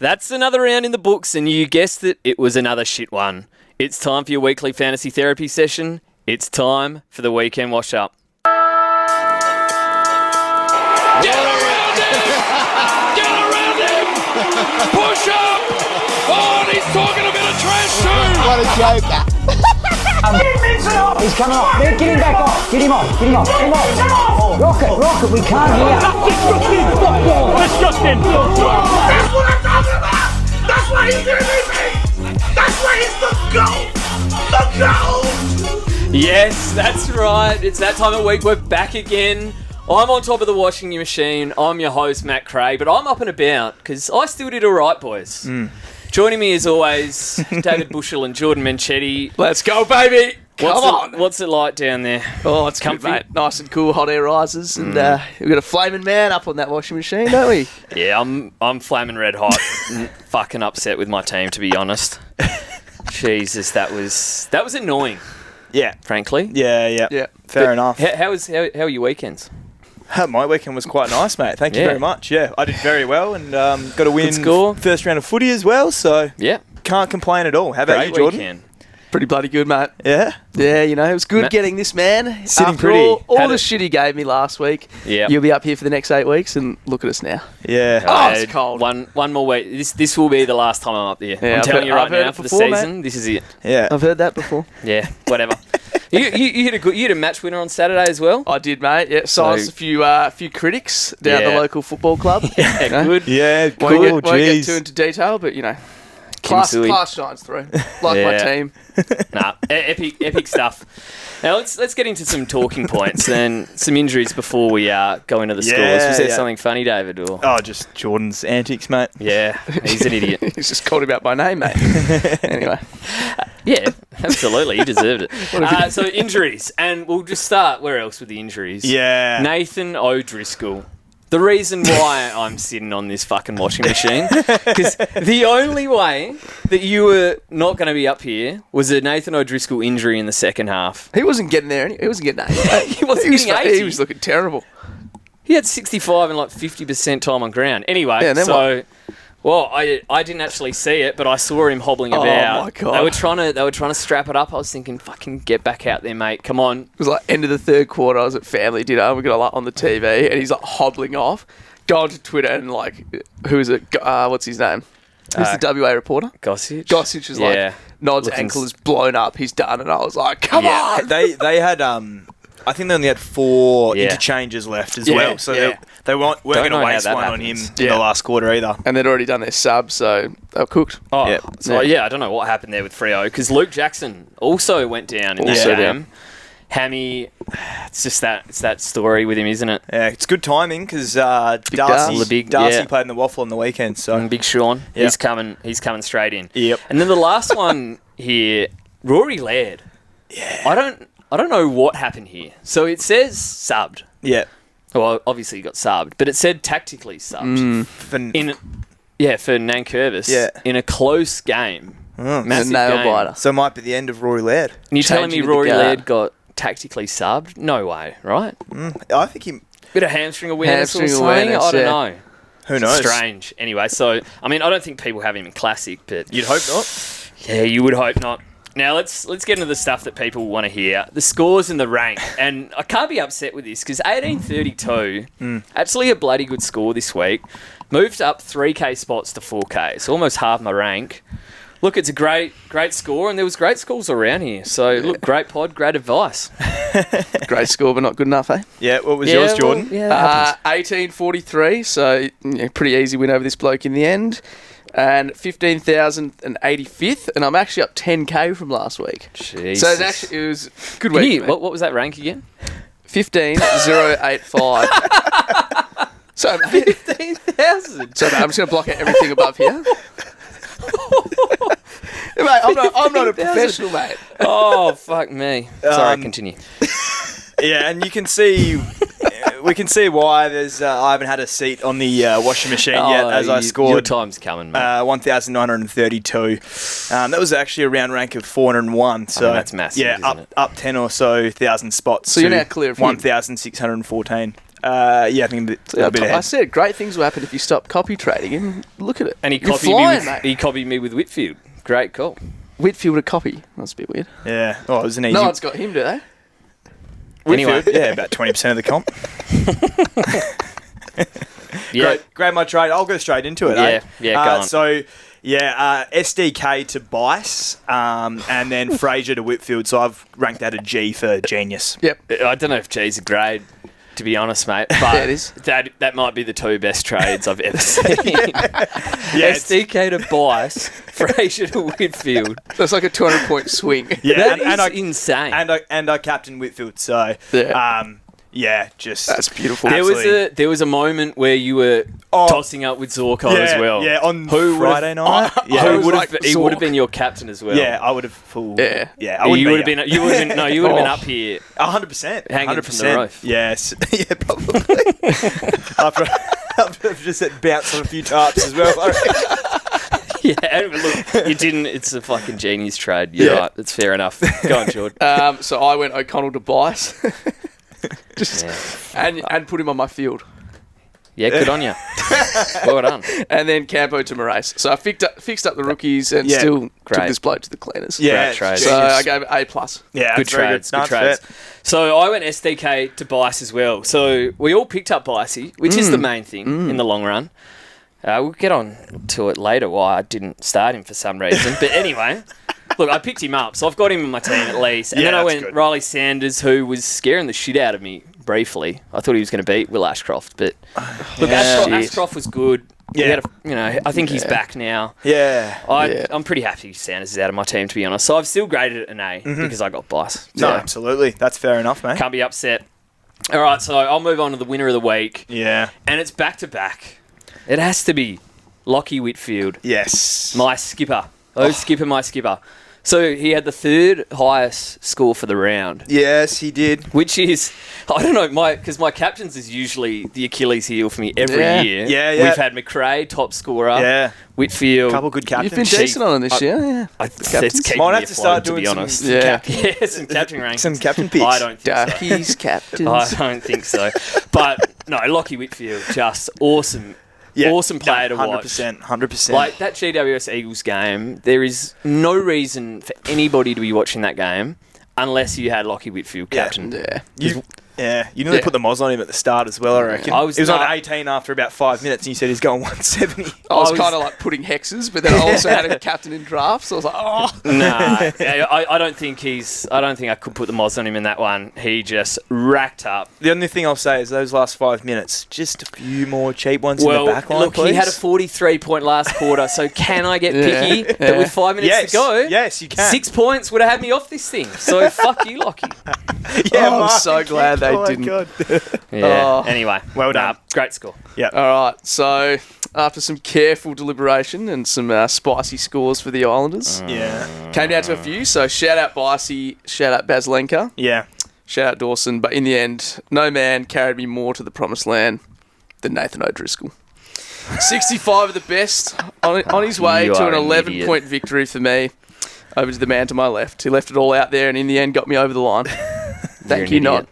That's another round in the books, and you guessed it was another shit one. It's time for your weekly fantasy therapy session. It's time for the weekend wash-up. Get around him! Get around him! Push up! Oh, and he's talking a bit of trash too! What a joker. He's coming off. Get him back off. Get him off. Get him off. Get him off. Rocket, we can't hear. Disgusting! That's what I'm talking about! That's why he's MVP! That's why he's the GOAT! The GOAT! Yes, that's right. It's that time of week. We're back again. I'm on top of the washing machine. I'm your host, Matt Craig, but I'm up and about because I still did all right, boys. Joining me as always, David Bushell and Jordan Menchetti. Let's go, baby! Come on! What's it like down there? Oh, it's comfy, good, mate. Nice and cool, hot air rises, and we've got a flaming man up on that washing machine, don't we? Yeah, I'm flaming red hot. Fucking upset with my team, to be honest. Jesus, that was annoying. Yeah. Frankly. Yeah. Fair enough. How are your weekends? My weekend was quite nice, mate. Thank you very much. Yeah, I did very well and got a win first round of footy as well, so can't complain at all. How about you, Jordan? Weekend. Pretty bloody good, mate. Yeah? Yeah, you know, it was good getting this man. Sitting After pretty. all the shit he gave me last week. Yeah. You'll be up here for the next 8 weeks, and look at us now. Yeah. Oh, it's cold. One more week. This will be the last time I'm up there. Yeah, I'm telling you right I've heard now it for before, the season. mate. This is it. Yeah. I've heard that before. Yeah, whatever. you hit a match winner on Saturday as well. I did, mate. Yeah, silenced a few critics down at the local football club. Yeah, good. Yeah, cool. Won't get too into detail, but, you know, class shines through. Like my team. Nah, epic stuff. Now let's get into some talking points and some injuries before we go into the scores. Was there something funny, David? Or? Oh, just Jordan's antics, mate. Yeah, he's an idiot. He's just called him out by name, mate. Anyway. Yeah, absolutely. He deserved it. So injuries, and we'll just start where else with the injuries. Yeah. Nathan O'Driscoll. The reason why I'm sitting on this fucking washing machine, because the only way that you were not going to be up here was a Nathan O'Driscoll injury in the second half. He wasn't getting there. He wasn't getting 80. He wasn't getting 80. He was looking terrible. He had 65 and like 50% time on ground. Anyway, I didn't actually see it, but I saw him hobbling about. Oh my God. They were trying to strap it up. I was thinking, fucking get back out there, mate. Come on. It was like end of the third quarter. I was at family dinner. We got like on the TV, and he's like hobbling off. Go onto Twitter and like, who is it? What's his name? Who's the WA reporter? Gossage. Gossage is like, Nod's ankle is blown up. He's done, and I was like, come on. They had I think they only had 4 interchanges left as well, so they weren't going to waste one on him in the last quarter either. And they'd already done their sub, so they were cooked. Oh, I don't know what happened there with Freo, because Luke Jackson also went down in that game. Hammy, it's that story with him, isn't it? Yeah, it's good timing because Darcy played in the Waffle on the weekend. So and Big Sean, he's coming straight in. Yep. And then the last one here, Rory Laird. Yeah. I don't know what happened here. So it says subbed. Yeah. Well, obviously he got subbed, but it said tactically subbed. For Nankervis. Yeah. In a close game. Massive nail game. biter. So it might be the end of Rory Laird. And you're telling me Rory Laird got tactically subbed? No way, right? I think he... Bit of hamstring awareness or something? I don't know. Who knows? Strange. Anyway, so, I mean, I don't think people have him in Classic, but... You'd hope not. Yeah, you would hope not. Now, let's get into the stuff that people want to hear. The scores and the rank. And I can't be upset with this, because 1832, actually a bloody good score this week, moved up 3K spots to 4K. It's almost half my rank. Look, it's a great score, and there was great scores around here. So, look, great pod, great advice. Great score, but not good enough, eh? Yeah, what was yours, Jordan? 1843, so pretty easy win over this bloke in the end. And 15,085th, and I'm actually up 10K from last week. Jesus. So it was a good week. What was that rank again? 15,085. So 15,000. So I'm just going to block out everything above here. Mate, I'm not a professional, mate. Oh, fuck me. Sorry, continue. Yeah, and you can see... we can see why there's. I haven't had a seat on the washing machine yet, as I scored. Your time's coming, mate. 1,932. That was actually a round rank of 401. So that's massive. Yeah, isn't it? up 10 or so thousand spots. So you're now clear of 1,614. I think a bit ahead. I said great things will happen if you stop copy trading, and look at it. And he copied me with Whitfield. Great call. Whitfield a copy. That's a bit weird. Yeah. Oh, it was an easy. No one's got him, do they? Anyway, yeah, about 20% of the comp. Yeah. Great, my trade. I'll go straight into it. Go on. So, SDK to Bice, and then Fraser to Whitfield. So I've ranked that a G for genius. Yep. I don't know if G's a grade, to be honest, mate. But yeah, it is. That might be the two best trades I've ever seen. SDK to Bice, Fraser to Whitfield. So it's like a 200-point swing. Yeah, that is insane. And I captained Whitfield. So just that's beautiful. There was a moment where you were tossing up with Zorko as well. Yeah, on Friday night. He would have been your captain as well. Yeah, I would have full. Yeah, you would have been. You would have been. No, you would have been up here. 100%, hanging from the roof. Yes, yeah, probably. after I've just bounced on a few tarps as well. Yeah, and look, you didn't. It's a fucking genius trade. You're right. That's fair enough. Go on, Jordan. So I went O'Connell to Bice. And put him on my field. Yeah, good on you. Well done. And then Campo to Moraes. So I fixed up the rookies and still took this bloke to the cleaners. Yeah, great trade. So I gave it A+. Yeah, good trades. Good trades. So I went SDK to Bice as well. So we all picked up Bicey, which is the main thing in the long run. We'll get on to it later why I didn't start him for some reason. But anyway... Look, I picked him up, so I've got him in my team at least. And then I went Riley Sanders, who was scaring the shit out of me briefly. I thought he was going to beat Will Ashcroft, but look, Ashcroft was good. Yeah, I think he's back now. Yeah, I'm pretty happy Sanders is out of my team, to be honest. So I've still graded it an A because I got Bice. No, absolutely, that's fair enough, mate. Can't be upset. All right, so I'll move on to the winner of the week. Yeah, and it's back to back. It has to be Lockie Whitfield. Yes, my skipper. Skipper, my skipper. So he had the third highest score for the round. Yes, he did. Which is, I don't know, because my captains is usually the Achilles heel for me every year. Yeah. We've had McRae, top scorer. Yeah. Whitfield. Couple good captains. You've been decent on this year, yeah. Might have to start doing some some captain ranks. Some captain picks. I don't think Duckies, captains. I don't think so. But, no, Lockie Whitfield, just awesome. Yeah, awesome player to watch. 100%. Like, that GWS Eagles game, there is no reason for anybody to be watching that game unless you had Lockie Whitfield captain. You nearly put the Moz on him at the start as well, I reckon. He was on 18 after about 5 minutes, and you said he's going 170. I was kind of like putting hexes, but then I also had a captain in drafts, so I was like, oh. No, I don't think I could put the Moz on him in that one. He just racked up. The only thing I'll say is those last 5 minutes, just a few more cheap ones in the back line, please. He had a 43-point last quarter, so can I get picky that with 5 minutes to go? Yes, you can. 6 points would have had me off this thing, so fuck you, Lockie. I'm so glad they didn't. God. Anyway, well done. Great score. Yeah. All right. So after some careful deliberation and some spicy scores for the Islanders, came down to a few. So shout out Bicey, shout out Baslenka, shout out Dawson. But in the end, no man carried me more to the promised land than Nathan O'Driscoll. 65 of the best on his way to an 11-point victory for me. Over to the man to my left. He left it all out there and in the end got me over the line. Thank you, not.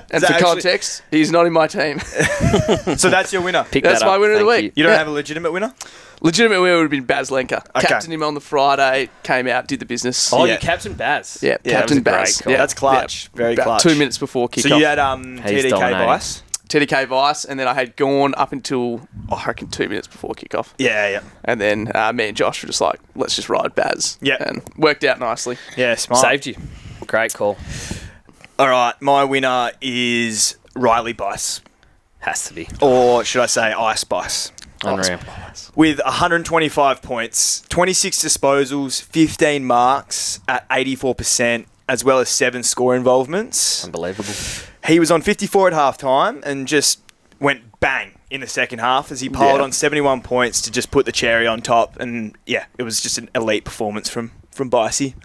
And for context, he's not in my team. So that's your winner. That's my winner of the week. You don't have a legitimate winner? Legitimate winner would have been Baslenka. Okay. Captained him on the Friday, came out, did the business. Oh, you captained Baz. Yeah, Captain Baz. Yeah, that's clutch. Very clutch. 2 minutes before kickoff. So you had TDK Vice? TDK Vice, and then I had Gorn up until, I reckon, 2 minutes before kickoff. Yeah. And then me and Josh were just like, let's just ride Baz. Yeah. And worked out nicely. Yeah, smart. Saved you. Great call. All right, my winner is Riley Bice. Has to be. Or should I say Ice Bice. Unreal. With 125 points, 26 disposals, 15 marks at 84%, as well as 7 score involvements. Unbelievable. He was on 54 at halftime and just went bang in the second half as he piled on 71 points to just put the cherry on top. And it was just an elite performance from Bicey.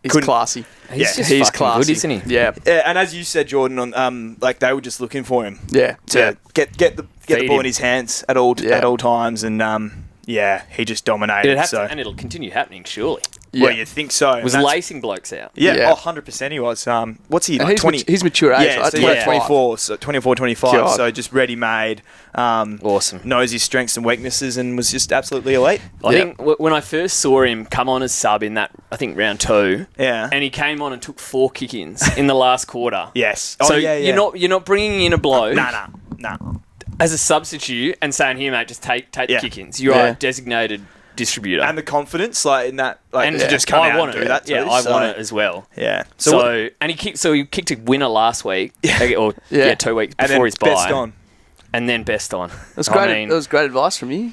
He's classy. He's classy, good, isn't he? Yeah. And as you said, Jordan, on like they were just looking for him. Yeah. To get the ball in his hands at all times, and he just dominated. And it'll continue happening, surely. Well, you think so. Was lacing blokes out. Yeah, 100% he was. What's he, And like 20? He's mature age, Yeah, right? so he's 24, 25. God. So just ready-made. Awesome. Knows his strengths and weaknesses and was just absolutely elite. I think when I first saw him come on as sub in that, I think, round 2, Yeah. and he came on and took 4 kick-ins in the last quarter. Yes. So you're not bringing in a bloke Nah. as a substitute and saying, here, mate, just take the kick-ins. You're a designated distributor. And the confidence, like, in that, like, And to just come out want and do it. that too. Yeah, I want it as well. Yeah. So he kicked a winner last week, or 2 weeks and before then his bye. best on. And then best on. That was great advice from you.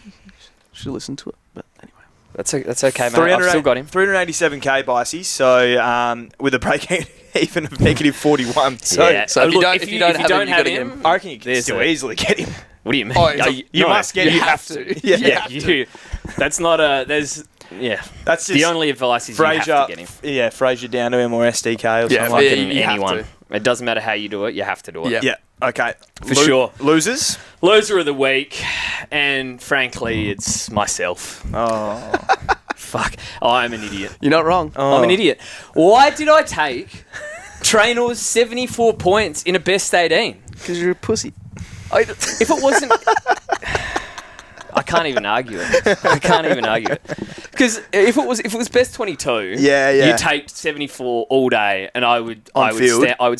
Should listen to it. But anyway. That's okay, mate. I've still got him. 387k Bicey, so with a break even of negative 41. So, So if you don't have him, I reckon you can still easily get him. What do you mean? You must get him. You have to. Yeah. That's not a. There's. Yeah. That's just the only advice is Fraser, you have to get him. Yeah, Fraser down to him or SDK or something. Fucking you have anyone. to. It doesn't matter how you do it. You have to do it. Yeah. Yeah. Okay. For sure. Losers? Loser of the week, and frankly, it's myself. Oh. Fuck. I'm an idiot. You're not wrong. I'm an idiot. Why did I take Trainor's 74 points in a best 18? Because you're a pussy. If it wasn't... I can't even argue it. Because if it was best 22, you take 74 all day, and I would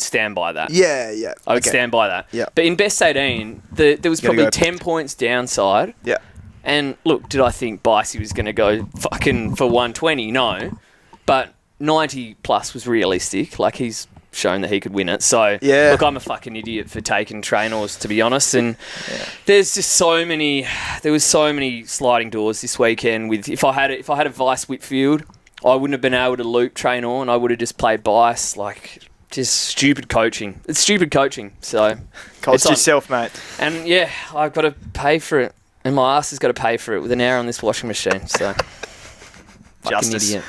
stand by that. Yeah. I would stand by that. Yeah. But in best 18, there was probably go. 10 points downside. Yeah. And look, did I think Bicey was going to go fucking for 120? No. But 90 plus was realistic. Like, he's shown that he could win it. So, look, I'm a fucking idiot for taking Trainors, to be honest. And there's just there was so many sliding doors this weekend. With if I had a Vice Whitfield, I wouldn't have been able to loop Trainor, and I would have just played Bice. Like, just stupid coaching. It's stupid coaching. So, Cost yourself, mate. And I've got to pay for it. And my ass has got to pay for it with an hour on this washing machine. So, Justice. Idiot.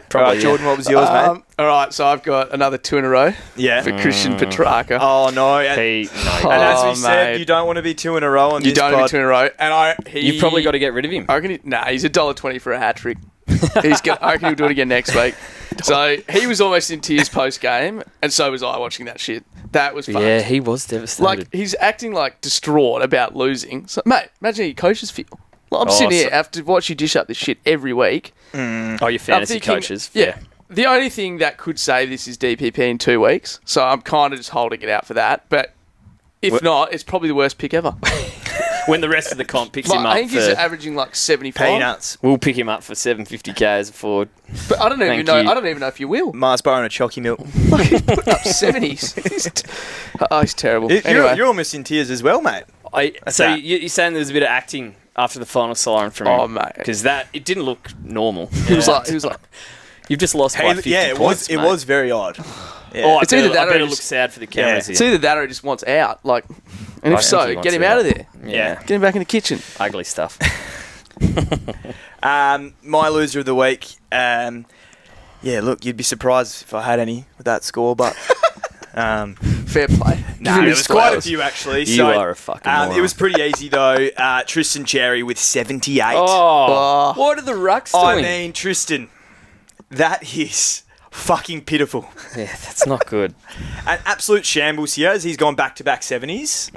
Probably, Jordan, what was yours, mate? All right, so I've got another 2 in a row for Christian Petrarca. Oh, no. And as we said, you don't want to be 2 in a row on this pod. You don't want to be 2 in a row. And you've probably got to get rid of him. I reckon he's $1.20 for a hat-trick. I reckon he'll do it again next week. So he was almost in tears post-game, and so was I watching that shit. That was fun. Yeah, he was devastated. Like, he's acting like distraught about losing. So, mate, imagine how your coaches feel. Like, I'm sitting here, I have to watch you dish up this shit every week. Oh, your fantasy coaches. Yeah. The only thing that could save this is DPP in 2 weeks. So I'm kind of just holding it out for that. But if not, it's probably the worst pick ever. When the rest of the comp picks him up, I think he's averaging like 75. Peanuts. We'll pick him up for 750k as a forward. But I don't even know if you will. Mars bar and a chalky milk. He's putting up 70s. He's terrible. Anyway. You're almost in tears as well, mate. You're saying there was a bit of acting after the final siren from him? Oh, mate. Because it didn't look normal. He was like, you've just lost by 50 points, it was very odd. Yeah. Oh, it's either that or it looks sad for the cameras it's here. either that or he just wants out. Like, and I if think so, he get wants him out. out of there. Yeah. Get him back in the kitchen. Ugly stuff. My loser of the week. Look, you'd be surprised if I had any with that score, but Fair play. no, there was quite a few actually. You are a fucking moron. It was pretty easy though. Tristan Cherry with 78. Oh, what are the rucks doing? I mean, Tristan, that is fucking pitiful. Yeah, that's not good. An absolute shambles here as he's gone back-to-back 70s.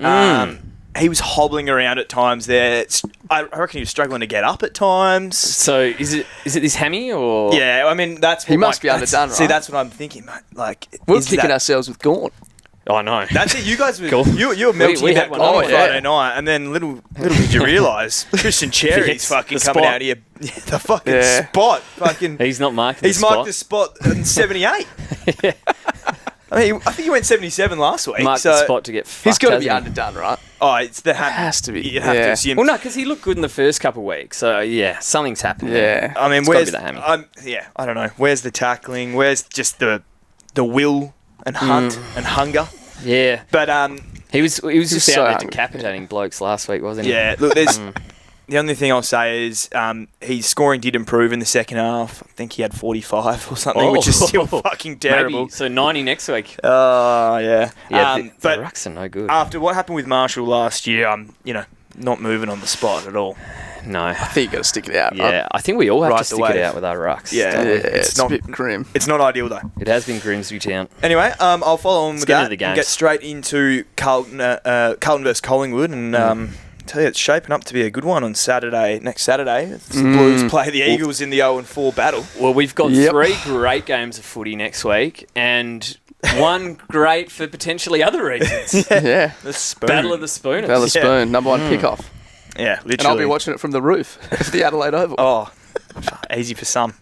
He was hobbling around at times there. I reckon he was struggling to get up at times. So is it this hammy or? Yeah, I mean, that's what He must be underdone, right? See, that's what I'm thinking, mate. Like, We're kicking ourselves with Gaunt. I know. That's it. You guys were Cool. you were melting We that had one on on Friday night, and then little did you realise Christian Cherry's Yes, fucking the coming spot. out here. Yeah, the fucking spot. Fucking. He's not marking. He's the marked spot. the spot in 78. I mean, I think he went 77 last week. Marked the spot to get fucked. He's got to be hasn't he? underdone, right? Oh, it's the Has to be. You'd have to assume. Well, no, because he looked good in the first couple of weeks. So yeah, something's happened. Yeah. I mean, It's gotta where's be the hammy. I don't know. Where's the tackling? Where's just the will and hunt and hunger? Yeah. But He was just so out there hungry. decapitating blokes last week, wasn't he? yeah. Look, there's the only thing I'll say is his scoring did improve in the second half. I think he had 45 or something, which is still fucking terrible. Maybe, so 90 next week. Oh yeah. Yeah, the but rucks are no good. after what happened with Marshall last year, I'm not moving on the spot at all. No. I think you got to stick it out. Yeah, I think we all have Ride to the stick wave. it out with our rucks. Yeah, It's not a bit grim. It's not ideal though. It has been Grimsby Town. Anyway, I'll follow on with get that into the and games. get straight into Carlton versus Collingwood, and tell you it's shaping up to be a good one on Saturday. Next Saturday, the Blues play the Eagles in the 0-4 battle. Well, we've got Yep. 3 great games of footy next week, and one great for potentially other reasons. Yeah. The spoon. Battle of the Spooners. Bella Spoon, number 1 pick-off. Yeah, literally. And I'll be watching it from the roof of the Adelaide Oval. Oh, easy for some.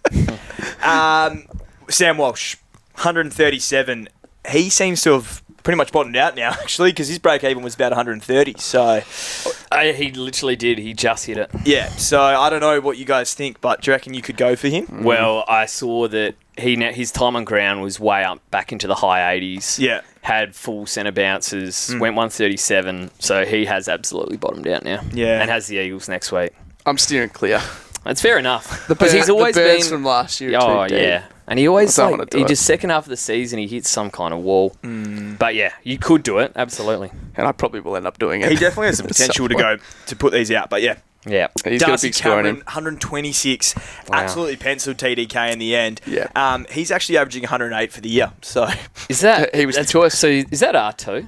Sam Walsh, 137. He seems to have pretty much bottomed out now, actually, because his break even was about 130. So, He literally did. He just hit it. yeah. So I don't know what you guys think, but do you reckon you could go for him? Well, I saw that his time on ground was way up, back into the high 80s. Yeah. Had full centre bounces, went 137, so he has absolutely bottomed out now. Yeah. And has the Eagles next week. I'm steering clear. That's fair enough. The Because he's always the Birds been... from last year. Oh, are too deep. yeah. And he always, I don't like, wanna do he it. just second half of the season, he hits some kind of wall. But yeah, you could do it, absolutely. And I probably will end up doing it. He definitely has the At some potential to point. go to put these out, but yeah. Yeah. He's got a Darcy big score in Cameron, him. 126, Wow. absolutely penciled TDK in the end. Yeah. He's actually averaging 108 for the year, so Is that... He was the that's- choice. So is that R2?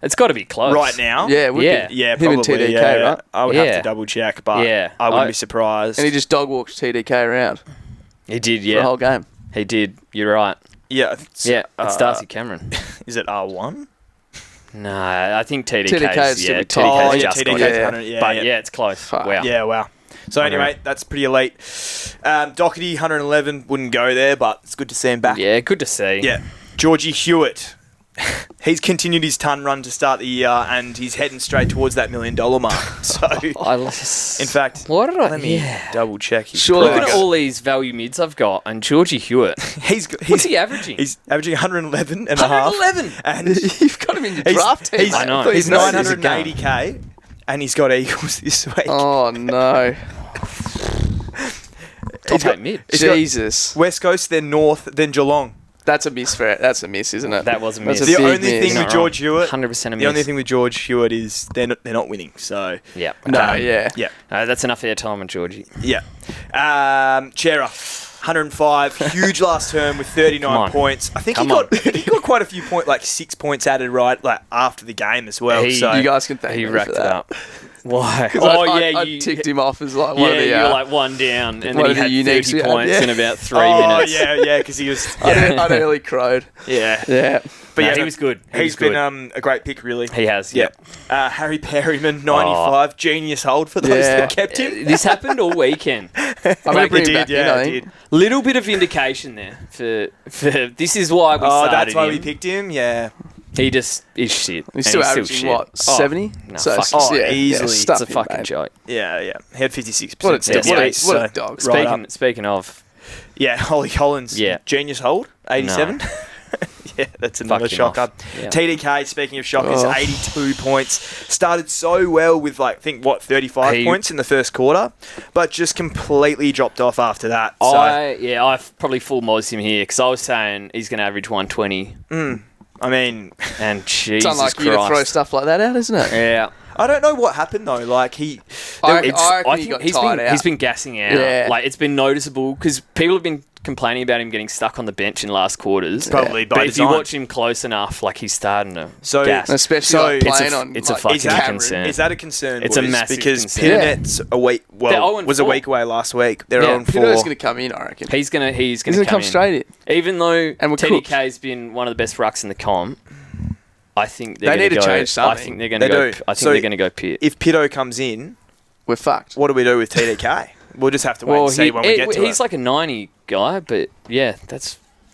It's got to be close. right now, Yeah, it would Yeah. be. yeah, Him and probably, TDK, yeah. right? I would have Yeah. to double check, but Yeah. I wouldn't be surprised. And he just dog walked TDK around He did, for the yeah. whole game. He did. You're right. yeah, Yeah, it's Darcy Cameron. Is it R1? No, I think TDK's, TDK's yeah, still TDK's Oh, yeah, just got TDK's it. yeah. 100, yeah, But yeah. yeah, it's close. Fuck. Wow. Yeah, wow. So anyway, that's pretty elite. Doherty, 111, wouldn't go there, but it's good to see him back. Yeah, good to see. Yeah. Georgie Hewitt. He's continued his ton run to start the year, and he's heading straight towards that $1 million mark. So, in fact, Why did I... let me Yeah. double check his Surely Look price. at all these value mids I've got, and Georgie Hewitt. What's he averaging? He's averaging 111 and a half. 111. And You've got him in your he's- draft team. he's- mate. I know. thought he's you'd know this. 980k, and he's got Eagles this week. Oh, no. Top 8 mid. He's got Jesus. West Coast, then North, then Geelong. That's a miss, that's a miss, isn't it? That was a miss. That's The big only miss. thing Not with George wrong. Hewitt, 100% a the miss. only thing with George Hewitt is they're not winning. So Yeah. No, yeah. yeah, That's enough airtime on Georgie. yeah. Chera, 105, huge last term with Come 39 on. points. I think Come he got quite a few points, like 6 points added right like after the game as well. He- so You guys can thank He me racked for it that. up. Why? 'Cause I ticked him off as like one Yeah, of the... you were like one down, and one then of he the had uniques 30 we had, points yeah. in about 3 oh minutes. yeah, because he was I'd early crowed. yeah. Yeah. But No, yeah, he was good. He He's was good. been a great pick, really. He has, Yeah. yeah. Harry Perryman, 95, genius hold for those Yeah. that kept him. This happened all weekend. I'm going to bring him back in, I think. Little bit of indication there for this is why we Oh, started that's why him. we picked him. Yeah. He just is shit. He's And still averaging, shit. what, 70? no, so, fuck. Oh, easily. stuff It's a him, fucking mate. joke. Yeah, yeah. He had 56%. What a steady dog. state, What a so- dog. Right up. Speaking of, Yeah, Holly Collins. Yeah. Genius hold, 87. Yeah, that's another Fuck him shocker. off. Yeah. TDK, speaking of shockers, Oh. 82 points. Started so well with, 35 He- points in the first quarter, but just completely dropped off after that. So, I've probably full mozzed him here because I was saying he's going to average 120, I mean, and Jesus It's unlike Christ. you to throw stuff like that out, isn't it? Yeah. I don't know what happened, though. I reckon he think got he's tired been out. he's been gassing out. Yeah. Like it's been noticeable because people have been complaining about him getting stuck on the bench in last quarters. Probably by but if you design. watch him close enough, he's starting to So- gas. Especially So like it's playing a- on it's a like, fucking Is that, concern. is that a concern? It's a boys? massive because concern. Piternet's a week. They're Well, 0-4. was a week away last week. They're Yeah, 0-4. Piternet's going to come in, I reckon. he's gonna He's going to come in. straight in. Even though And we're TDK's been one of the best rucks in the comp, I think they're They gonna need to go, change something. I think they're going to They go. do. I think So they're going to go Pitt. If Pitto comes in, We're fucked. what do we do with TDK? We'll just have to wait and see when we get to he's it. like a 90 guy, but yeah,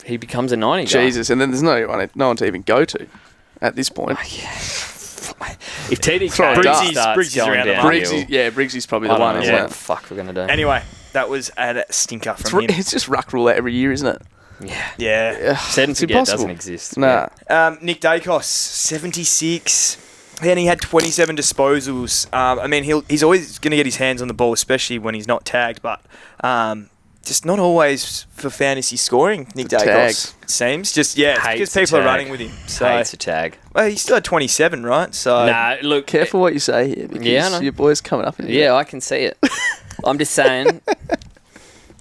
he becomes a 90 guy. Jesus, and then there's no one to even go to at this point. If TDK Throw a dart. starts Briggsy's going around the downhill, Briggsy's probably I the don't one, know isn't what it? the fuck we're going to do. Anyway, that was a stinker from him. It's just ruck roulette every year, isn't it? Yeah. Yeah. Set and It's forget impossible. doesn't exist. Nah. Nick Dacos, 76. Then he had 27 disposals. I mean, he's always going to get his hands on the ball, especially when he's not tagged. But just not always for fantasy scoring, Nick Dacos, it seems. Just, because people are running with him. So. Hates a tag. Well, he's still at 27, right? So Nah, look. Careful what you say here because your boy's coming up. Yeah, I can see it. I'm just saying,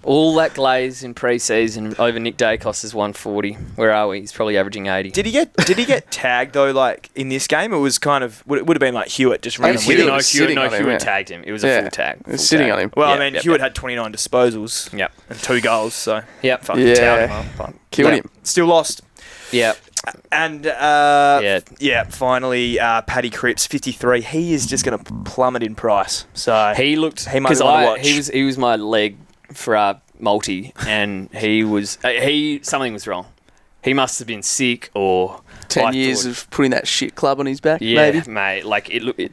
all that glaze in pre-season over Nick Dacos is 140. Where are we? He's probably averaging 80. Did he get tagged though? Like in this game, it was kind of would have been like Hewitt just running with Hewitt him. was sitting on him, Hewitt tagged him. It was a full tag. It was sitting on him. Well, Hewitt had 29 disposals. Yep. And 2 goals. So fucking towed him up. Killed him. Still lost. Yep. And finally, Paddy Cripps, 53. He is just going to plummet in price. So He looked he might because want to watch. he was my leg for our multi, and he was something was wrong. He must have been sick or 10 years of putting that shit club on his back. Yeah, maybe. mate. Like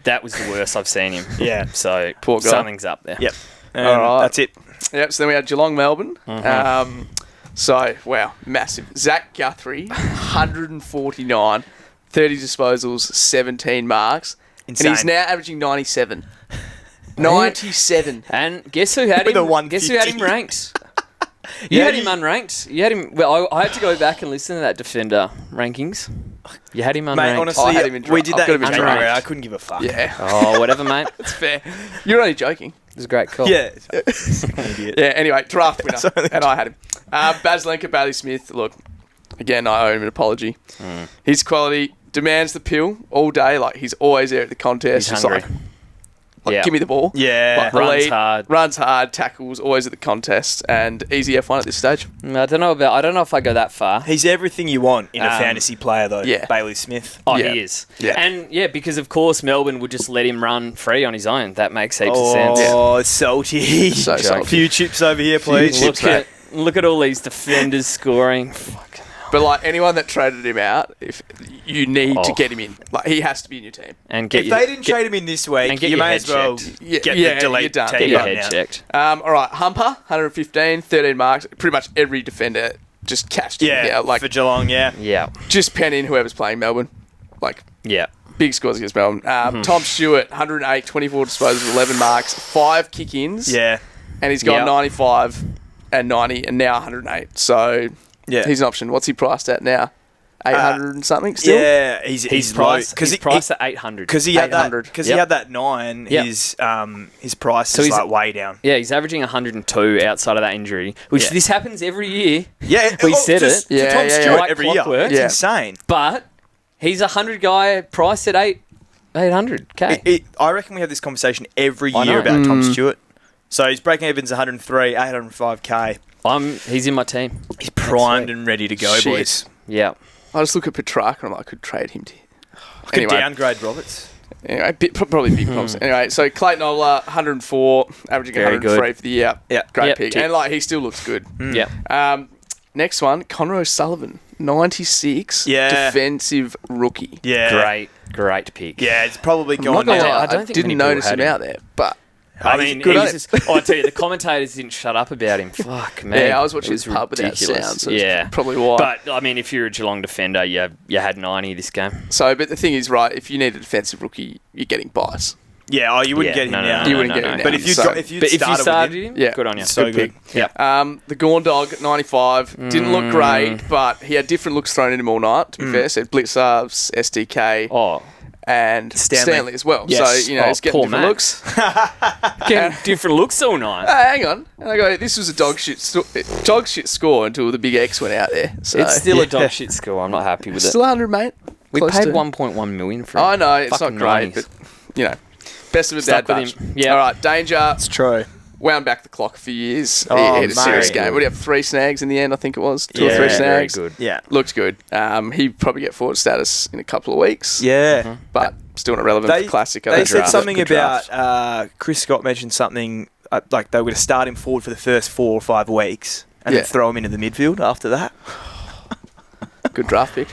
that was the worst I've seen him. Yeah. So Poor guy. something's up there. Yep. All right. That's it. Yep. So then we had Geelong, Melbourne. So wow, massive. Zach Guthrie, 149, 30 disposals, 17 marks, Insane. and he's now averaging 97. 97. And guess who had With a him? 150. Guess who had him ranked? You had him unranked. You had him. Well, I had to go back and listen to that defender rankings. You had him unranked. Mate, honestly, I had him in we did that in unranked. January. I couldn't give a fuck. Yeah, Oh, whatever, mate. It it's fair. You're only joking. was a great call. Yeah. Idiot. Yeah, anyway, draft winner. Sorry. And I had him. Baz Lenker, Bailey Smith. Look, again, I owe him an apology. His quality demands the pill all day. Like, he's always there at the contest. He's Just hungry. like, give me the ball. Yeah. Like, Runs lead, hard. Runs hard, tackles, always at the contest, and easy F1 at this stage. I don't know if I go that far. He's everything you want in a fantasy player, though. yeah. Bailey Smith. Oh, Yeah. he is. Yeah. And because of course Melbourne would just let him run free on his own. That makes heaps of sense. Oh, salty. So A salty. few chips over here, please. Look at all these defenders scoring. Fuck. But, like, anyone that traded him out, if you need to Oh. get him in. Like, he has to be in your team. And get If they didn't trade him in this week, and get you your may head as well checked. Yeah, get yeah, the delete you're done. team get your button head now. checked. All right, Humper, 115, 13 marks. Pretty much every defender just cashed him. Yeah, like, for Geelong, yeah. Yeah. just pen in whoever's playing Melbourne. Like, Yeah. big scores against Melbourne. Tom Stewart, 108, 24 disposals, 11 marks, 5 kick-ins. Yeah. And he's got Yeah. 95 and 90 and now 108. So Yeah. he's an option. What's he priced at now? 800 and something still? Yeah, he's priced because he's priced at 800. because he had that 800. because Yep. he had that 9. Yep. His price So is he's- like way down. Yeah, he's averaging 102 outside of that injury, which Yeah. this happens every year. Yeah, We said just it. to Yeah, Tom yeah, Stewart Like every year. clockwork. It's Yeah. insane. But he's a 100 guy priced at 800k. I reckon we have this conversation every I year know. about Tom Stewart. So he's breaking even's 103, 805k. He's in my team. He's primed week. and ready to go, Shit. boys. Yeah. I just look at Petrarca and I'm like, I could trade him to. Could downgrade Roberts. Anyway, probably big props. Anyway, so Clayton Ola, 104, averaging Very 103 for the year. Yeah. Great Yep, pick. tick. And, like, he still looks good. Yeah. Next one, Conroe Sullivan, 96, Yeah. defensive rookie. Yeah. Great pick. Yeah, it's probably I'm gone not gonna now. lie, I don't I think didn't many people notice had him him. out there, but I mean, good he at was it. just, I tell you, the commentators didn't shut up about him. Fuck, man. Yeah, I was watching It his pub without ridiculous. sound, so it's yeah. probably why. But, I mean, if you're a Geelong defender, you had 90 this game. So, but the thing is, right, if you need a defensive rookie, you're getting bias. Yeah, you wouldn't Yeah, get him no, now. You wouldn't get him now. But if you So- if you But if you started started with him, him, Yeah. good on you. so Good good. pick. Yeah. The Gorn Dog, 95, didn't look great, but he had different looks thrown at him all night, to be fair. Said Blitzarves, SDK, Oh, and Stanley as well. Yes. So, he's getting poor different Max. looks. getting different looks all night. Hang on. And I go, this was a dog shit score until the big X went out there. So It's still a dog shit score. I'm not happy with it. still 100, mate. We Close paid to- 1.1 million for him. I know, it's Fucking not great, 90s. but, best of a Stuck bad with bunch. him. Yeah. All right, Danger. It's true. Wound back the clock a few years. Oh, He had a serious mate. game. Would he have 3 snags in the end? I think it was 2 or Yeah, 3 very snags. good. Yeah. Looked good. He'd probably get forward status in a couple of weeks. Yeah. But still not relevant for Classic. I They think. said draft. something Good about draft. Chris Scott mentioned something like they were going to start him forward for the first 4 or 5 weeks and Yeah. then throw him into the midfield after that. Good draft pick.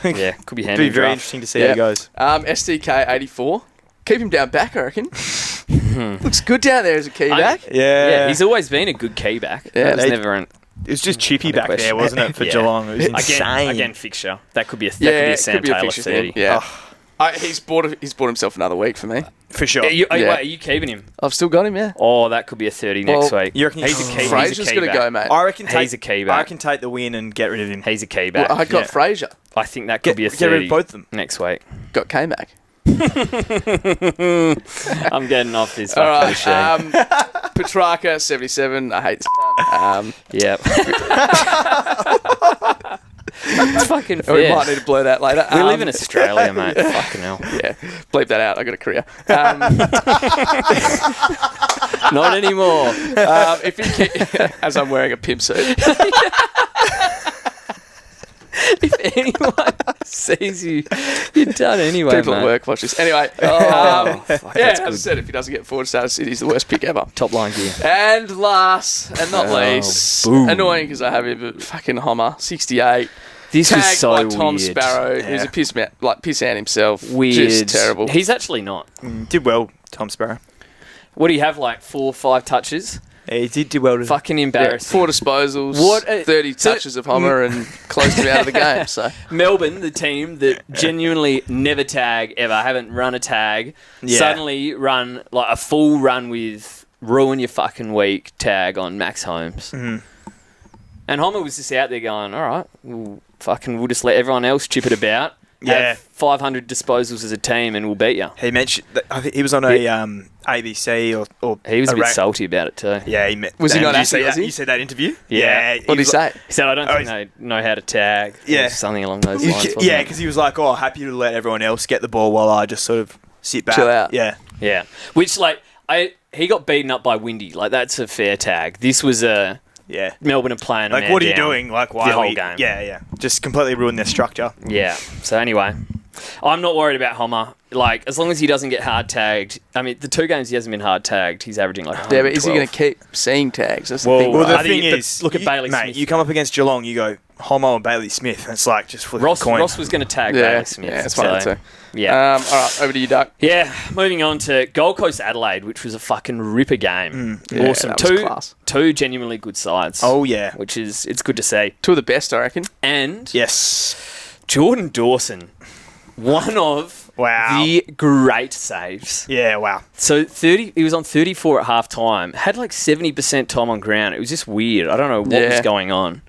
Yeah, could be It'd handy. be in very draft. interesting to see how it goes. SDK 84. Keep him down back, I reckon. Looks good down there as a key back. Yeah, he's always been a good key back. Yeah, That was they- never an It was just chippy Under back question. there, wasn't it, for Yeah. Geelong? It was insane. again fixture. That could be a Yeah, Sam it could be a Taylor fixture 30. thing. Yeah. He's bought himself another week for me. For sure. Are you keeping him? I've still got him, yeah. Oh, that could be a 30 next week. You reckon He's a key. Fraser's going to go, mate. I reckon he's a key back. I can take the win and get rid of him. He's a key back. Well, I got Fraser. I think that could be a 30 get rid of both of them next week. Got K-Mac. I'm getting off this All fucking right. machine. Petrarca, 77. I hate this. Yep. It's fucking fair. We might need to blur that later. We live in Australia, mate. Fucking hell. Yeah, bleep that out. I got a career. Not anymore. If you as I'm wearing a pimp suit. If anyone sees you, you're done anyway, People mate. at work watch this. Anyway, Fuck, yeah, that's as I good. said, if he doesn't get forward status, it is the worst pick ever. Top line gear. And last and not least, boom. annoying because I have him, but fucking Homer, 68. This was Tagged so by Tom weird. Sparrow, who's a piss out himself. Weird. Just terrible. He's actually not. Did well, Tom Sparrow. What do you have, like 4 or 5 touches? Yeah, he did do well. Fucking Yeah, embarrassing. 4 disposals, What 30 touches of Homer, and close to out of the game. So Melbourne, the team that genuinely never tag ever, haven't run a tag, suddenly run like a full run with ruin your fucking week tag on Max Holmes. Mm-hmm. And Homer was just out there going, all right, we'll just let everyone else chip it about. Yeah. Have 500 disposals as a team and we'll beat you. He mentioned that, I think he was on a ABC or He was a bit ra- salty about it too. Yeah, he met. Was he not you happy, see was that? he? You see that interview? Yeah. what did he say? He said, I don't think he's- they know how to tag. Yeah. Or something along those lines. wasn't Yeah, it? because he was like, "Oh, happy to let everyone else get the ball while I just sort of sit back, Chill out. Yeah, Yeah. Which, like, he got beaten up by Windy. Like, that's a fair tag. This was a... yeah. Melbourne are playing Like, a man what are you down doing? Like, why the are whole we? game. Yeah. Just completely ruined their structure. Yeah. So anyway, I'm not worried about Homer. Like, as long as he doesn't get hard tagged. I mean, the 2 games he hasn't been hard tagged, he's averaging like Yeah, but is he 112. going to keep seeing tags? That's the Well, thing. Well, the I think thing but is, look at Bailey mate, Smith. you come up against Geelong, you go Homo and Bailey Smith, and it's like just flip a Ross coin. was going to tag Yeah, Bailey Smith. yeah, that's one so, too. Yeah. All right, over to you, Duck. Yeah, moving on to Gold Coast Adelaide, which was a fucking ripper game. Yeah, Awesome. that was class. Two genuinely good sides. Oh yeah, Which is, it's good to see. 2 of the best, I reckon. And yes, Jordan Dawson, one of Wow. the great saves. yeah, wow. So he was on 34 at half time, had like 70% time on ground. It was just weird. I don't know what was Yeah. going on.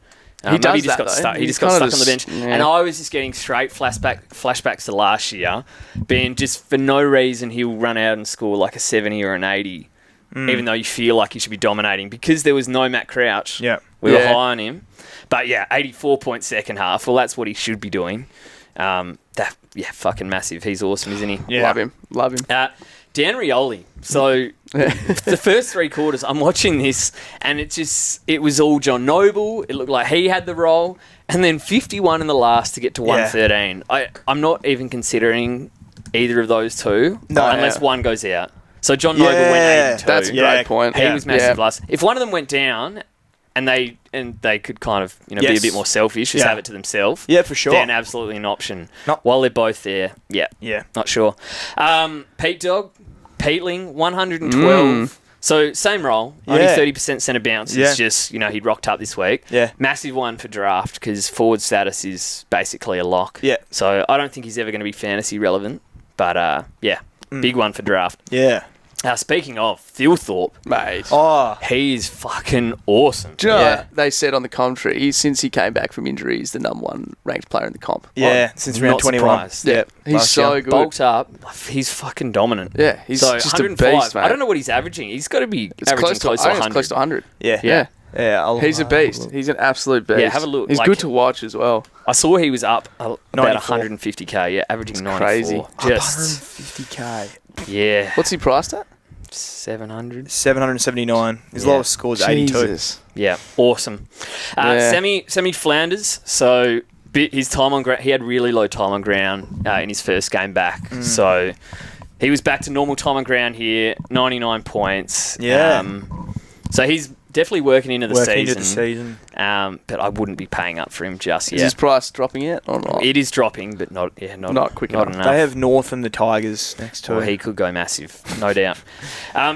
He Maybe does he just that, got though. stuck. He He just got kinda stuck on the bench. just- yeah. And I was just getting straight flashbacks to last year, being just for no reason he'll run out and score like a 70 or an 80, even though you feel like he should be dominating because there was no Matt Crouch. Yeah. We were Yeah. high on him. But yeah, 84 point second half. Well, that's what he should be doing. Fucking massive. He's awesome, isn't he? Yeah. Love him. Dan Rioli. So the first 3 quarters, I'm watching this, and it was all John Noble. It looked like he had the role, and then 51 in the last to get to 113. I'm not even considering either of those two unless one goes out. So John Noble went 82. That's a great point. He was massive Yeah. last. If one of them went down, and they could kind of be a Yes. bit more selfish, just Yeah. have it to themselves. Yeah, for sure. Then absolutely an option. No. While they're both there, Yeah. not sure. Pete Dog, Peatling, 112. So same role, only Yeah. 30% centre bounce. Yeah. It's just, he'd rocked up this week. Yeah. Massive one for draft because forward status is basically a lock. Yeah. So I don't think he's ever going to be fantasy relevant. But, big one for draft. Yeah. Speaking of, Phil Thorpe, Mate. Oh, he is fucking awesome. Do you know Yeah. what they said on the commentary? Since he came back from injury, he's the #1 ranked player in the comp. yeah. Since round not 21. surprised. Yeah. He's last so year. good. Bulked up, he's fucking dominant. Yeah, he's So just a 105. beast, mate. I don't know what he's averaging. He's got to be It's averaging close to I think 100. it's close to 100. Yeah. Yeah. Yeah. He's a beast. He's an absolute beast. Yeah, have a look, He's like- good to watch as well. I saw he was up about 94. 150k. Yeah, averaging 94. crazy. Just 150k. yeah, What's he priced at? 700. 779. His Yeah. lowest score is 82. Jesus. Yeah, awesome. Yeah. Semi Flanders. So his time on ground, he had really low time on ground in his first game back. So he was back to normal time on ground here. 99 points. Yeah. So he's definitely working into the Working season. into the season. But I wouldn't be paying up for him just Is yet. his price dropping yet or not? It is dropping, but not quick not enough. enough. They have North and the Tigers next to Well, it. he could go massive, no doubt.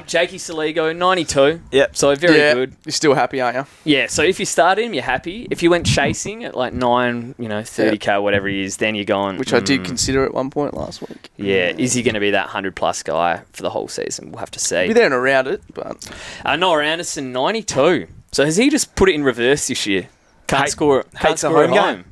Jakey Saligo, 92. Yep. So very good. You're still happy, aren't you? Yeah, so if you start him, you're happy. If you went chasing at like 9, 30k, whatever he is, then you're going... Which I did consider at one point last week. Yeah, is he going to be that 100-plus guy for the whole season? We'll have to see. Be there and around it, but... Noah Anderson, 92. So has he just put it in reverse this year? Can't score hates a at home game.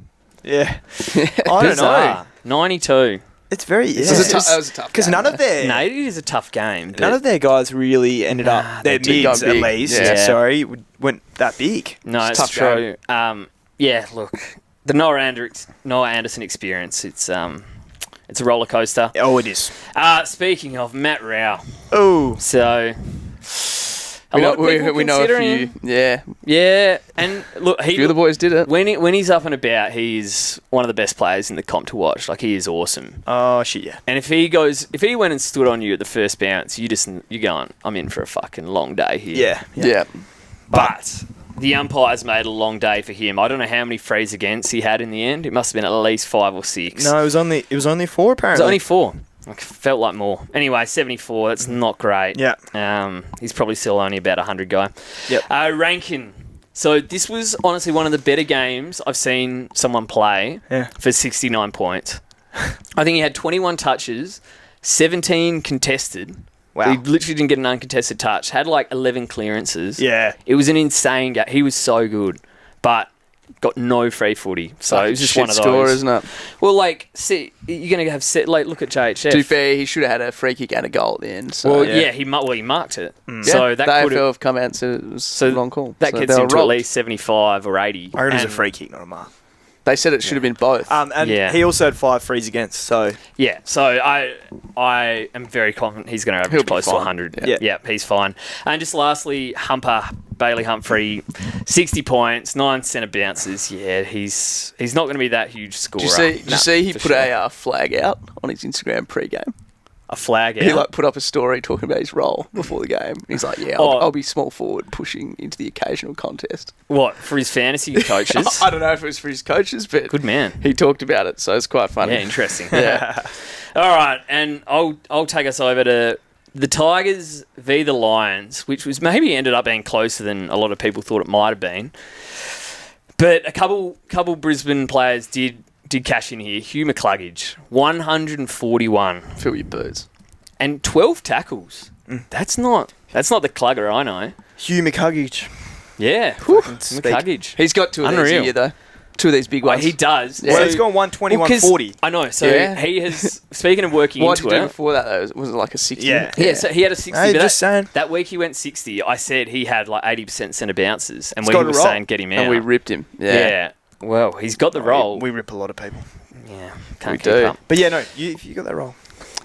Yeah. I don't know. Bizarre. 92. It's very... That was a tough Because game, none of though. their... No, it is a tough game. None of their guys really ended up... Their did go mids, at big. least, Yeah. went that big. No, It's it's, a tough true. Yeah, look, the Noah Anderson experience, it's a roller coaster. Oh, it is. Speaking of Matt Rao, Oh. so a lot of people we know a consider few. him. Yeah, And look, a few of the boys did it. when he's up and about, he's one of the best players in the comp to watch. Like, he is awesome. Oh, shit, yeah. And if he went and stood on you at the first bounce, you're going, I'm in for a fucking long day here. Yeah. But the umpires made a long day for him. I don't know how many frees against he had in the end. It must have been at least 5 or 6. No, it was only 4, It apparently. was only 4. Like, felt like more. Anyway, 74. That's not great. Yeah. He's probably still only about 100 guy. Yep. Rankin. So this was honestly one of the better games I've seen someone play for 69 points. I think he had 21 touches, 17 contested. Wow. He literally didn't get an uncontested touch. Had like 11 clearances. Yeah. It was an insane game. He was so good, but got no free footy. So it was just one of those. Score, isn't it? Well, like, see, you're going to have look at JHF. To be fair, he should have had a free kick and a goal at the end. So. Well, yeah, he marked it. So that the could AFL have come out and said it was a wrong call. That So gets they were him to at robbed. least 75 or 80. I reckon it was a And- free kick, not a mark. They said it should have been both. And Yeah. he also had 5 frees against, so... Yeah, so I am very confident he's going to He'll average be close to fine. 100. Yeah. Yeah, he's fine. And just lastly, Bailey Humphrey, 60 points, 9 centre bounces. Yeah, he's not going to be that huge scorer. Did you see he for put sure. a flag out on his Instagram pre-game? A flag out. He put up a story talking about his role before the game. He's like, I'll be small forward pushing into the occasional contest. What, for his fantasy coaches? I don't know if it was for his coaches, but Good man. he talked about it, so it's quite funny. Yeah, interesting. Yeah. All right, and I'll take us over to the Tigers v the Lions, which was maybe ended up being closer than a lot of people thought it might have been. But a couple Brisbane players did cash in here. Hugh McCluggage, 141 Fill your boots. and 12 tackles. That's not the Clugger I know. Hugh McCluggage. Yeah, speak. McCluggage. He's got 2 of these a Unreal. year, though. 2 of these big Well, ones. he does. Yeah. Well, he's gone 120, 'cause 140. I know. So Yeah. he has. Speaking of working What did into he do it, before that, though? Was it like a 60? Yeah. yeah. So he had a 60. Hey, but just saying. that week he went 60. I said he had like 80% centre bounces, and He's we got were a roll. saying get him out. And we ripped him. Yeah. Well, he's got the role. We rip a lot of people. Yeah. Can't We keep do. up. But yeah, no, you got that role.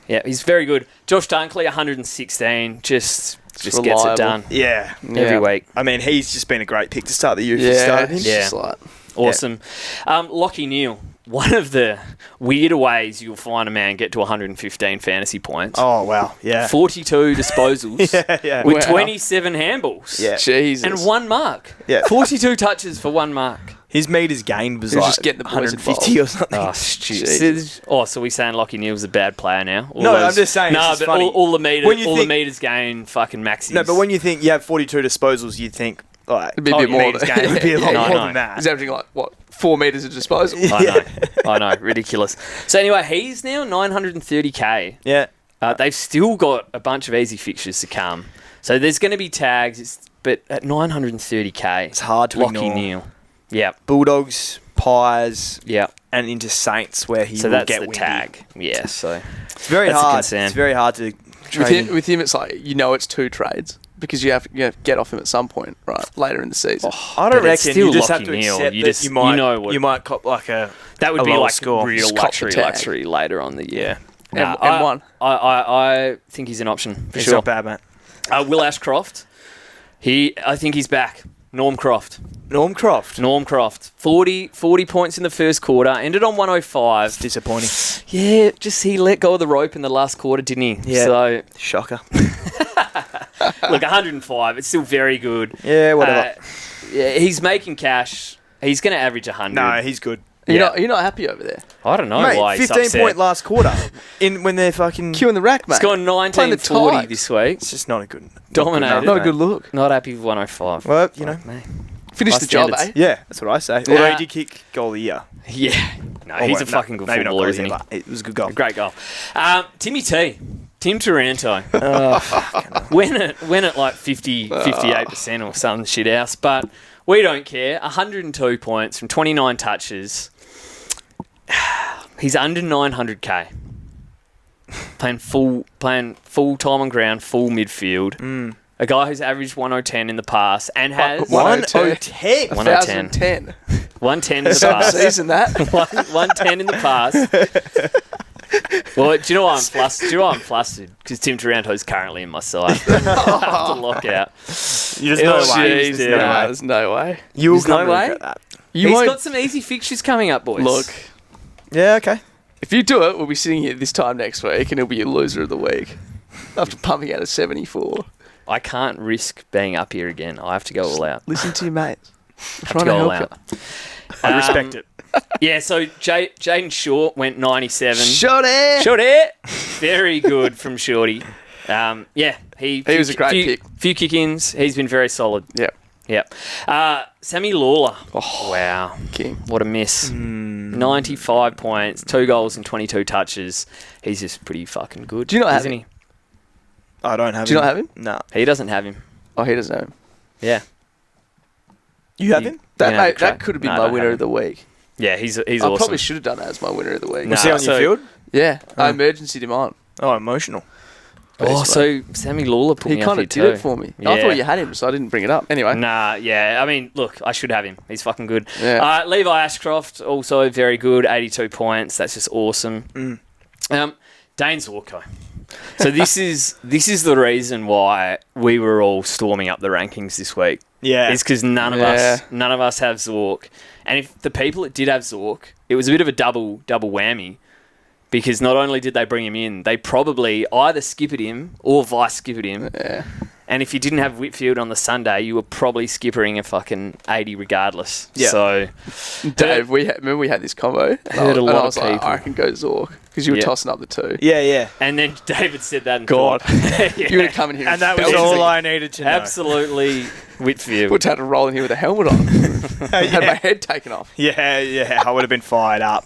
Yeah, he's very good. Josh Dunkley, 116. Just gets it reliable. done Yeah. every week. I mean, he's just been a great pick to start the year if you Yeah. started him. It's Yeah. just like, Awesome. Lockie Neal, one of the weirder ways you'll find a man get to 115 fantasy points. Oh, wow. Yeah. 42 disposals Yeah. with Wow. 27 handballs. Yeah. Jesus. And 1 mark. Yeah. 42 touches for 1 mark. His meters gained was He was like just getting the boys 150 or something. Oh, stupid. Jesus. Oh, so we saying Lockie Neal's a bad player now? All No, I'm just saying, No, it's just but funny. all the meters, When you all think- the meters gained, fucking maxis. No, but when you think you have 42 disposals, you'd think, like, It'd be a bit your more meters than- gained would be a lot Yeah, I more know. than that. He's averaging like, 4 metres of disposal? I know, ridiculous. So anyway, he's now 930k. Yeah. They've still got a bunch of easy fixtures to come. So there's going to be tags, but at 930k, It's hard to Lockie ignore. Neal. Yeah, Bulldogs, Pies, yeah. and into Saints where he So will that's get the windy. tag. Yeah, so It's very That's a hard. concern. It's very hard to With trade. him, with him, it's like, it's 2 trades because you have to get off him at some point, right, later in the season. I don't But it's reckon still you just have Lockie to Neal. accept You that just- you might, you know what- you might cop like a that would a be lower like score. real Just cop the tag. luxury later on the year. And one. I think he's an option for It's sure. not bad, mate. Will Ashcroft, I think he's back. Norm Croft. Norm Croft. 40 points in the first quarter. Ended on 105. Disappointing. Yeah, just he let go of the rope in the last quarter, didn't he? Yeah. So, Shocker. look, 105. It's still very good. Yeah, whatever. he's making cash. He's going to average 100. No, he's good. You're not happy over there. I don't know Mate, why he's 15 upset. point last quarter when they're fucking... Queuing the rack, mate. He's gone Playing the 19-40 Tigers. this week. It's just not a good... Dominated. Not a good look. Not happy with 105. Well, you know. Finish High the job, standards. eh? Yeah, that's what I say. Although he did kick goal of the year. Yeah. No, Oh, he's wait, a fucking good maybe not footballer, goal of isn't the he? year, but it was a good goal. A great goal. Timmy T. Tim Taranto. Went at like 58% or some shit else, but we don't care. 102 points from 29 touches. He's under 900k. Playing full time on ground, full midfield. A guy who's averaged 110 in the past and has 110. 110. 110 in the Some past. season that. 110 in the past. Well, do you know why I'm flustered? Because Tim Taranto's currently in my side. After lockout. There's no way. Jeez, There's no way. You'll There's no come to way. regret that. You He's won't got some easy fixtures coming up, boys. look. Yeah, okay. If you do it, we'll be sitting here this time next week, and he'll be your loser of the week after pumping out a 74. I can't risk being up here again. I have to go all out. Listen to your mates. Have Trying to to go all help out. I respect it. Yeah, so Jaden Short went 97. Shorty! Shorty! Very good from Shorty. He was a great pick. Few kick-ins. He's been very solid. Yep. Yep. Sammy Lawler. Oh, wow. King. What a miss. 95 points, 2 goals and 22 touches. He's just pretty fucking good. Do you not have isn't him? he? I don't have him. Do you not have him? No. He doesn't have him. Oh, he doesn't have him. Yeah. You have him? That, Yeah, mate, okay. that could have been No, I my don't winner have of the week. Yeah, he's I awesome. probably should have done that as my winner of the week. Nah. Was he on your so- field? Yeah, I emergencyed him on. Oh, emotional. Oh, so Sammy Lawler put He me kind off of here did too. it for me. I Yeah. thought you had him, so I didn't bring it up. Anyway. Nah, yeah. I mean, look, I should have him. He's fucking good. Yeah. Levi Ashcroft, also very good, 82 points. That's just awesome. Dane Zorko. So this is the reason why we were all storming up the rankings this week. Yeah. It's because none of us have Zork. And if the people that did have Zork, it was a bit of a double whammy. Because not only did they bring him in, they probably either skippered him or vice skippered him. Yeah. And if you didn't have Whitfield on the Sunday, you were probably skippering a fucking 80 regardless. Yeah. So, Dave, remember we had this combo? Heard a lot and I of was like, people. I can go Zork. Because you were Yeah. tossing up the two. Yeah, yeah. and then David said that and God. thought, You would have come in here And that was belted all it. I needed to know. absolutely Whitfield. Would have had to roll in here with a helmet on. Had my head taken off. Yeah. I would have been fired up.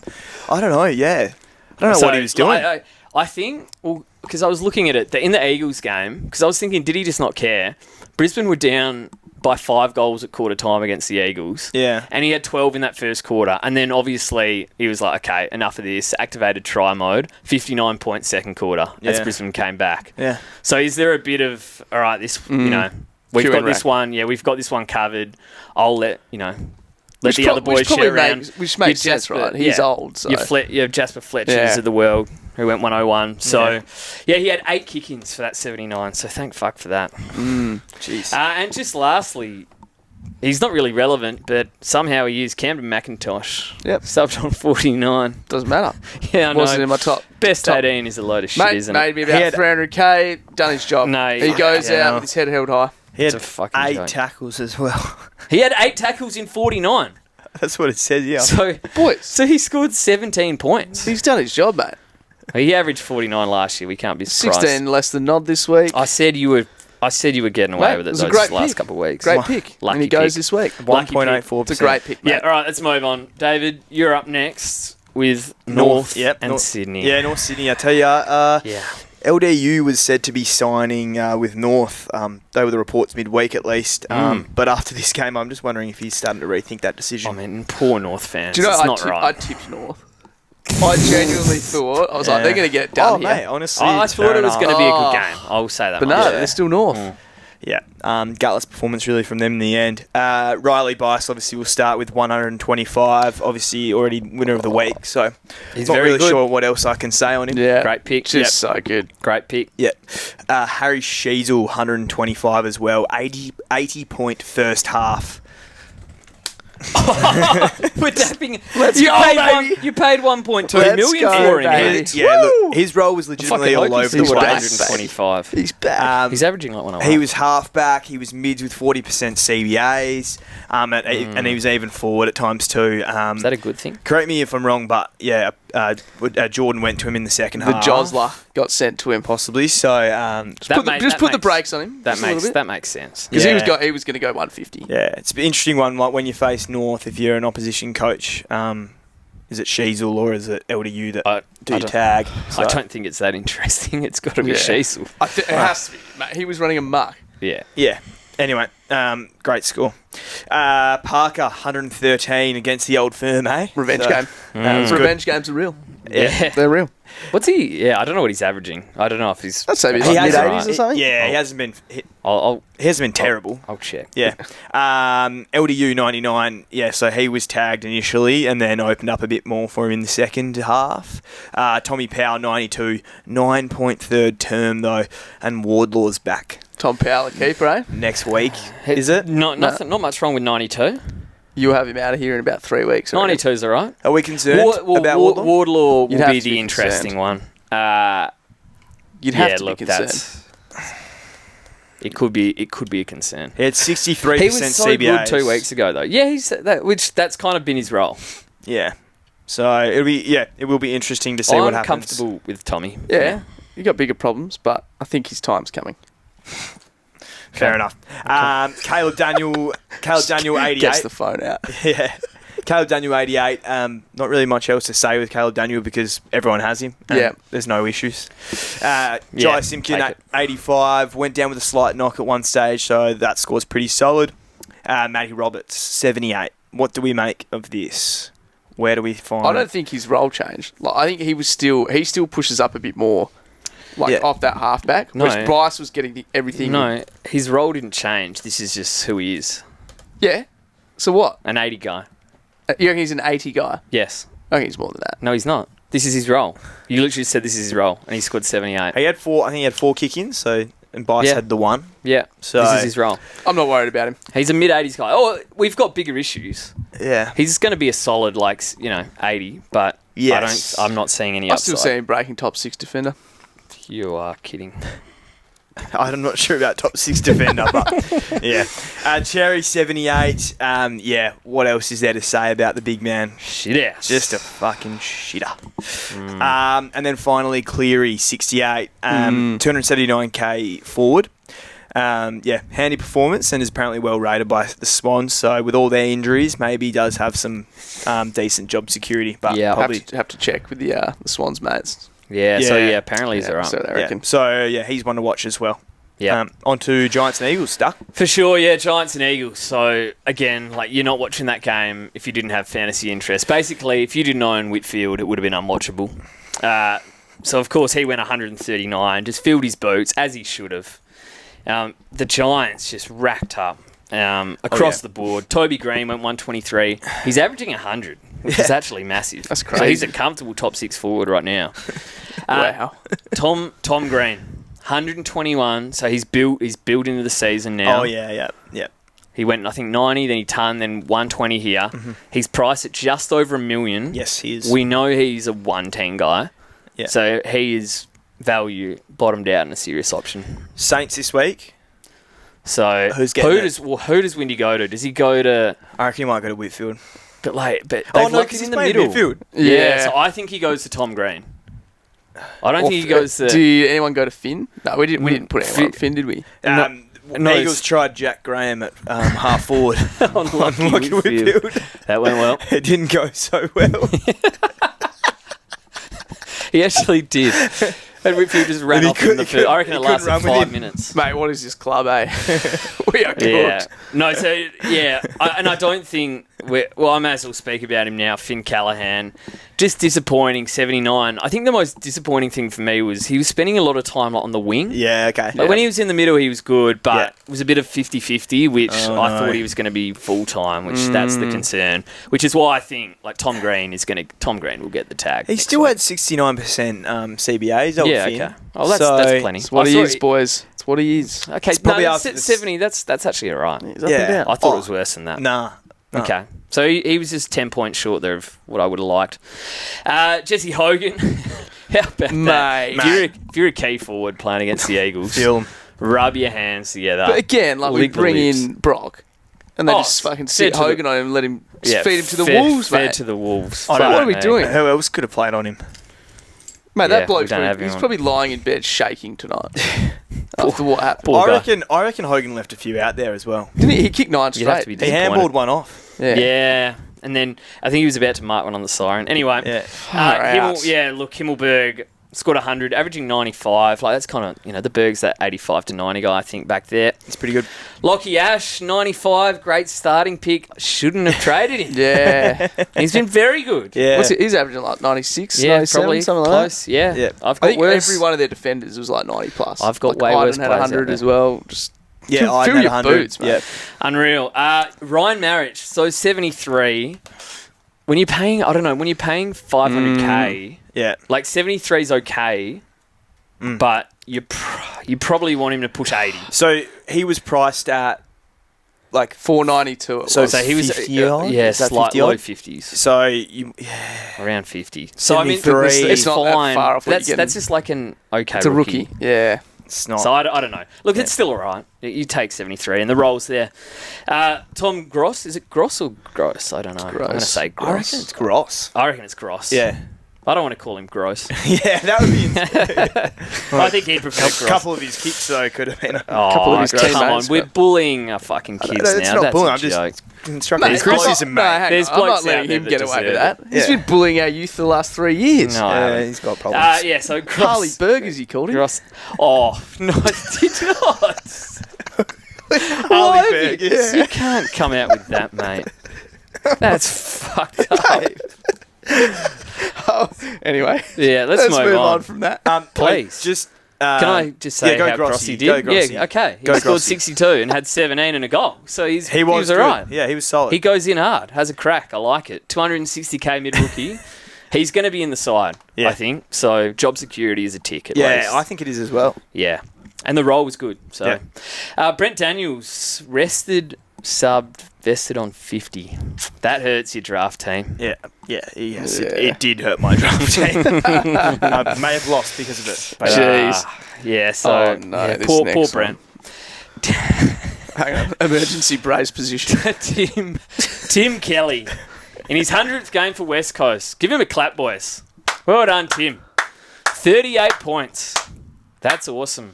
I don't know, yeah. I don't know what he was doing. I think, because I was looking at it, in the Eagles game, because I was thinking, did he just not care? Brisbane were down by 5 goals at quarter time against the Eagles. Yeah. And he had 12 in that first quarter. And then obviously he was like, okay, enough of this. Activated try mode. 59 points second quarter as Yeah. Brisbane came back. Yeah. So is there a bit of, all right, this, we've Queue got and this rack. one. Yeah, we've got this one covered. I'll let Which the pro- other boys which probably share around. which makes Your sense, right? He's old, so. Your Jasper Fletchers Yeah. of the world who went 101. So, he had 8 kick-ins for that 79. So, thank fuck for that. Jeez. And just lastly, he's not really relevant, but somehow he is. Camden McIntosh. Yep. Subbed on 49. Doesn't matter. Yeah, I know. Wasn't in my top. Best top. 18 is a load of shit, Mate isn't made it? me He about had- 300k, done his job. No, he goes yeah. out with his head held high. He had It's a fucking 8 joke. tackles as well. He had 8 tackles in 49. That's what it says, yeah. Boys, So he scored 17 points. he's done his job, mate. He averaged 49 last year. We can't be surprised. 16 less than Nod this week. I said you were getting away Mate, with it it was a those great last pick. couple of weeks. Great pick. Lucky and he goes pick. this week. Lucky 1.84%. It's a great pick, mate. Yeah, all right, let's move on. David, you're up next with North and North- Sydney. Yeah, North Sydney. I tell you, Yeah. LDU was said to be signing with North. They were the reports midweek at least. But after this game, I'm just wondering if he's starting to rethink that decision. I mean, poor North fans. Do you know, it's not I right. tipped North. I genuinely thought, I was like, Yeah. they're going to get it done Oh, here. mate, honestly. I thought it was going to be a Oh. good game. I will say that. But much. no, they're still North. Yeah, gutless performance really from them in the end. Riley Bice obviously will start with 125. Obviously already winner of the week, so He's not very really good. sure what else I can say on him. Yeah. Great pick. Just so good. Great pick. Yeah. Harry Sheasel, 125 as well. 80 point first half. We're dapping. Let's you go, paid baby. You paid 1.2 Let's million go, for him. baby. Yeah, look, his role was legitimately all over the He's place. 125. He's back. He's averaging like 101. He was half-back. He was mids with 40% CBAs, and he was even forward at times too. Is that a good thing? Correct me if I'm wrong, but yeah, Jordan went to him in the second The half. Josler got sent to him. Possibly. So, Just put the brakes on him. That makes sense. Because Yeah. he was going to go 150. yeah, it's an interesting one. Like when you face North, if you're an opposition coach, is it Sheasel or is it LDU that do I you don't- tag? I So, don't think it's that interesting. It's got to be Yeah. Sheasel. It has to be. Mate, he was running a muck. Yeah. yeah. Anyway, great score. Parker, 113 against the old firm, eh? Revenge So, game. that was good. Revenge games are real. Yeah. They're real. What's he? Yeah, I don't know what he's averaging. I don't know if he's. I'd say he's He like has- mid-80s or something. Yeah, he hasn't been. I'll He hasn't been terrible. check. Yeah. LDU 99, yeah, so he was tagged initially and then opened up a bit more for him in the second half. Tommy Powell 92, 9.3 term though, and Wardlaw's back Tom Powell, a keeper, eh? next week. Is it? Not much wrong with 92. You'll have him out of here in about 3 weeks. 92's all right. Are we concerned about Wardlaw? Wardlaw You'd will have be to be the interesting one. You'd have to be concerned. It could be a concern. He had 63% He was so CBAs. good 2 weeks ago, though. Yeah, that's kind of been his role. Yeah. So it will be interesting to see I'm what happens. comfortable with Tommy. Yeah, you got bigger problems, but I think his time's coming. Fair enough. Caleb Daniel 88. Gets the phone out. Yeah. Caleb Daniel 88. Not really much else to say with Caleb Daniel because everyone has him. Yeah. There's no issues. Jai Simpkin at 85. Went down with a slight knock at one stage, so that score's pretty solid. Matty Roberts, 78. What do we make of this? Where do we find I don't think his role changed. Like, I think he still pushes up a bit more, off that halfback. No. Whereas Bryce was getting everything. No, his role didn't change. This is just who he is. Yeah. So what? An 80 guy. You reckon he's an 80 guy? Yes. I think he's more than that. No, he's not. This is his role. You literally said this is his role, and he scored 78. He had four. I think he had 4 kick-ins. And Bice had the one. Yeah. So this is his role. I'm not worried about him. He's a mid-80s guy. Oh, we've got bigger issues. Yeah. He's going to be a solid, 80, but Yes. I'm not seeing any I upside. still see him breaking top 6 defender. You are kidding. I'm not sure about top 6 defender, but yeah. Cherry 78. What else is there to say about the big man? Shit ass. Just a fucking shitter. And then finally Cleary 68. 279k forward. Handy performance and is apparently well rated by the Swans. So with all their injuries, maybe he does have some decent job security. But Yeah, probably Have to check with the Swans mates. Yeah, so Yeah. apparently he's alright. So they reckon. he's one to watch as well. Yeah. On to Giants and Eagles, Stuck. For sure, yeah, Giants and Eagles. So, again, you're not watching that game if you didn't have fantasy interest. Basically, if you didn't own Whitfield, it would have been unwatchable. So, of course, he went 139, just filled his boots, as he should have. The Giants just racked up across the board. Toby Green went 123. He's averaging 100, which is actually massive. That's So he's crazy. a comfortable top 6 forward right now. Wow. Tom Green, 121. So he's built into the season now. Oh, yeah. He went, I think, 90, then he turned, then 120 here. He's priced at just over $1 million. Yes, he is. We know he's a 110 guy. Yeah. So he is value bottomed out and a serious option. Saints this week. So Who's getting who does Windy go to? Does he go to... I reckon he might go to Whitfield. But because he's in the middle. Midfield. Yeah, so I think he goes to Tom Green. I don't think he goes to... Did anyone go to Finn? No, we didn't put anyone on Finn, did we? No, Eagles tried Jack Graham at half forward. Unlucky Unlucky Whitfield. Whitfield. That went well. It didn't go so well. He actually did. And Whitfield just ran off in the first. I reckon it lasted run with 5 him. minutes. Mate, what is this club, eh? We are Yeah. cooked. No, so, yeah. I don't think... I may as well speak about him now. Finn Callahan. Just disappointing, 79. I think the most disappointing thing for me was he was spending a lot of time on the wing. Yeah, okay. When he was in the middle, he was good, but Yeah. it was a bit of 50-50, which I thought he was going to be full-time, which that's the concern. Which is why I think Tom Green will get the tag. He still had 69% CBAs. Yeah, Finn. okay. Oh, that's plenty. It's what I he saw is, boys. It's what he is. Okay, It's probably no, after this- 70, that's actually all right. He's up and down. I thought it was worse than that. Nah. Okay. So he was just 10 points short there of what I would have liked. Jesse Hogan. How about that? If you're a key forward playing against the Eagles, Feel 'em. rub your hands together. But again, like we Lick the bring lips. in Brock, and they just fucking sit to the- Hogan on him and let him Yeah, feed him to the fed- Wolves, fed mate. to the Wolves. I don't What know, are we mate. doing? Who else could have played on him? Mate, Yeah, that we bloke's don't have probably, him he's on. probably lying in bed shaking tonight after what happened. Poor guy. I reckon Hogan left a few out there as well. Didn't he? He kicked 9 You'd have straight. to be He disappointed. handballed one off. Yeah. And then I think he was about to mark one on the siren. Anyway, Yeah. Himmelberg scored 100, averaging 95. Like, that's kind of, the Berg's that 85 to 90 guy, I think, back there. It's pretty good. Lockie Ash, 95, great starting pick. Shouldn't have traded him. Yeah. He's been very good. Yeah. What's it? He's averaging like 96, Yeah, 97, probably something like close. that. Yeah. Yeah. I've I got think worse. every one of their defenders was like 90 plus. I've got like way worse Iden had players out 100 there. as well. Just Yeah, I fill had your 100. boots, mate. Yeah. Unreal. Ryan Marich, so 73. When you're paying 500k, Yeah. like 73 is okay, but you probably want him to push 80. So he was priced at like 492. It So- was. So he was 50 odd? yeah, Is that slight 50 low odd? 50s, so you around 50. So I mean, 73. it's It's not that fine. far off what That's you're getting. that's just like an okay. It's a rookie. Yeah. it's not. So I don't know. Look, it's still all right. You take 73, and the roll's there. Tom Gross, is it Gross or Gross? I don't know. I'm going to Gross. say I Gross. reckon it's gross. I reckon it's Gross. Yeah. I don't want to call him Gross. Yeah, that would be. I think he'd prefer A Gross. couple of his kicks though could have been. couple of his come on. teammates, We're but- bullying our fucking kids No, now. it's not That's bullying. a I'm just joke. constructing There's criticism, No, mate. hang There's on. I'm blokes not out letting there him that get away with deserve that. it. He's Yeah. been bullying our youth for the last 3 years. No, I Yeah, haven't. he's got problems. Yeah, so Carly Gross. Burgers, he called him. Gross. Oh, no, I did not. Harley Burgers. You can't come out with that, mate. That's fucked up. Anyway, Yeah, let's move on. from that. Please. Just. Can I just say go how Grossi. Grossi did? Go Grossi. Yeah, okay. He Go scored Grossi. 62 and had 17 and a goal. So he was all good. right. Yeah, he was solid. He goes in hard, has a crack. I like it. 260k mid-rookie. He's going to be in the side, Yeah. I think. So job security is a tick at yeah, least. I think it is as well. Yeah. And the role was good. So Yeah. Brent Daniels, rested, subbed, vested on 50. That hurts your draft team. Yeah, yes, Yeah. It did hurt my draft team. I may have lost because of it. But, Jeez. Yeah, so Oh, no, yeah, this poor next Brent. Hang on. Emergency brace position. Tim Kelly in his 100th game for West Coast. Give him a clap, boys. Well done, Tim. 38 points. That's awesome.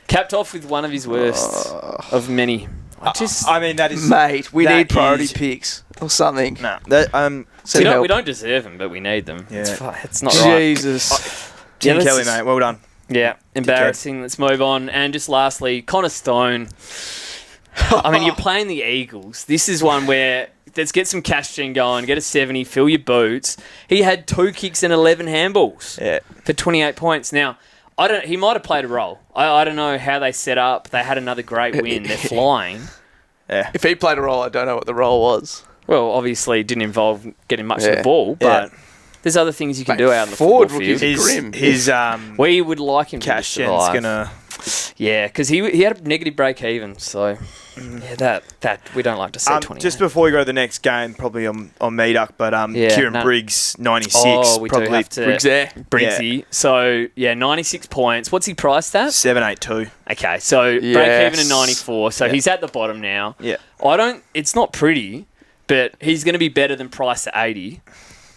Capped off with one of his worst of many. I mean, that is. Mate, we that need priority is- picks or something. No, that Send help. we don't deserve them, but we need them. Yeah. It's not right. Jesus. Tim let's Kelly, just- mate. Well done. Yeah, embarrassing. Let's move on. And just lastly, Connor Stone. I mean, you're playing the Eagles. This is one where let's get some cash gen going, get a 70, fill your boots. He had 2 kicks and 11 handballs for 28 points. Now, he might have played a role. I don't know how they set up. They had another great win. They're flying. If he played a role, I don't know what the role was. Well, obviously, it didn't involve getting much of Yeah. the ball, but there's other things you can do out in the forward football rookies field. Grim. His We would like him cash to gen's survive. gonna. Yeah, because he had a negative break even, so yeah, that we don't like to see 28. Just before we go to the next game, probably on Meetup, but Kieran Briggs 96. Oh, we probably do have to. Briggs there. Briggsy. So, 96 points. What's he priced at? 782. Okay, so break Yes. even at 94, so he's at the bottom now. Yeah. It's not pretty, but he's going to be better than priced at 80,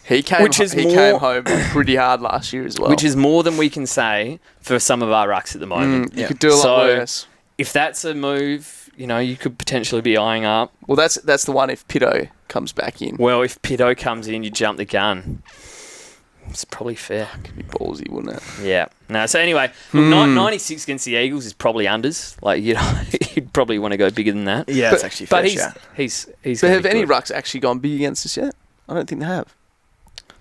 He came Which is he more- came home pretty hard last year as well. which is more than we can say for some of our rucks at the moment. you could do a lot So- worse. If that's a move, you could potentially be eyeing up. Well, that's the one if Pitto comes back in. Well, if Pitto comes in, you jump the gun. It's probably fair. It'd be ballsy, wouldn't it? Yeah. No. So anyway, look, 96 against the Eagles is probably unders. Like you'd probably want to go bigger than that. Yeah, But- that's actually fair. But shout. he's. But gonna have be any good. rucks actually gone big against us yet? I don't think they have.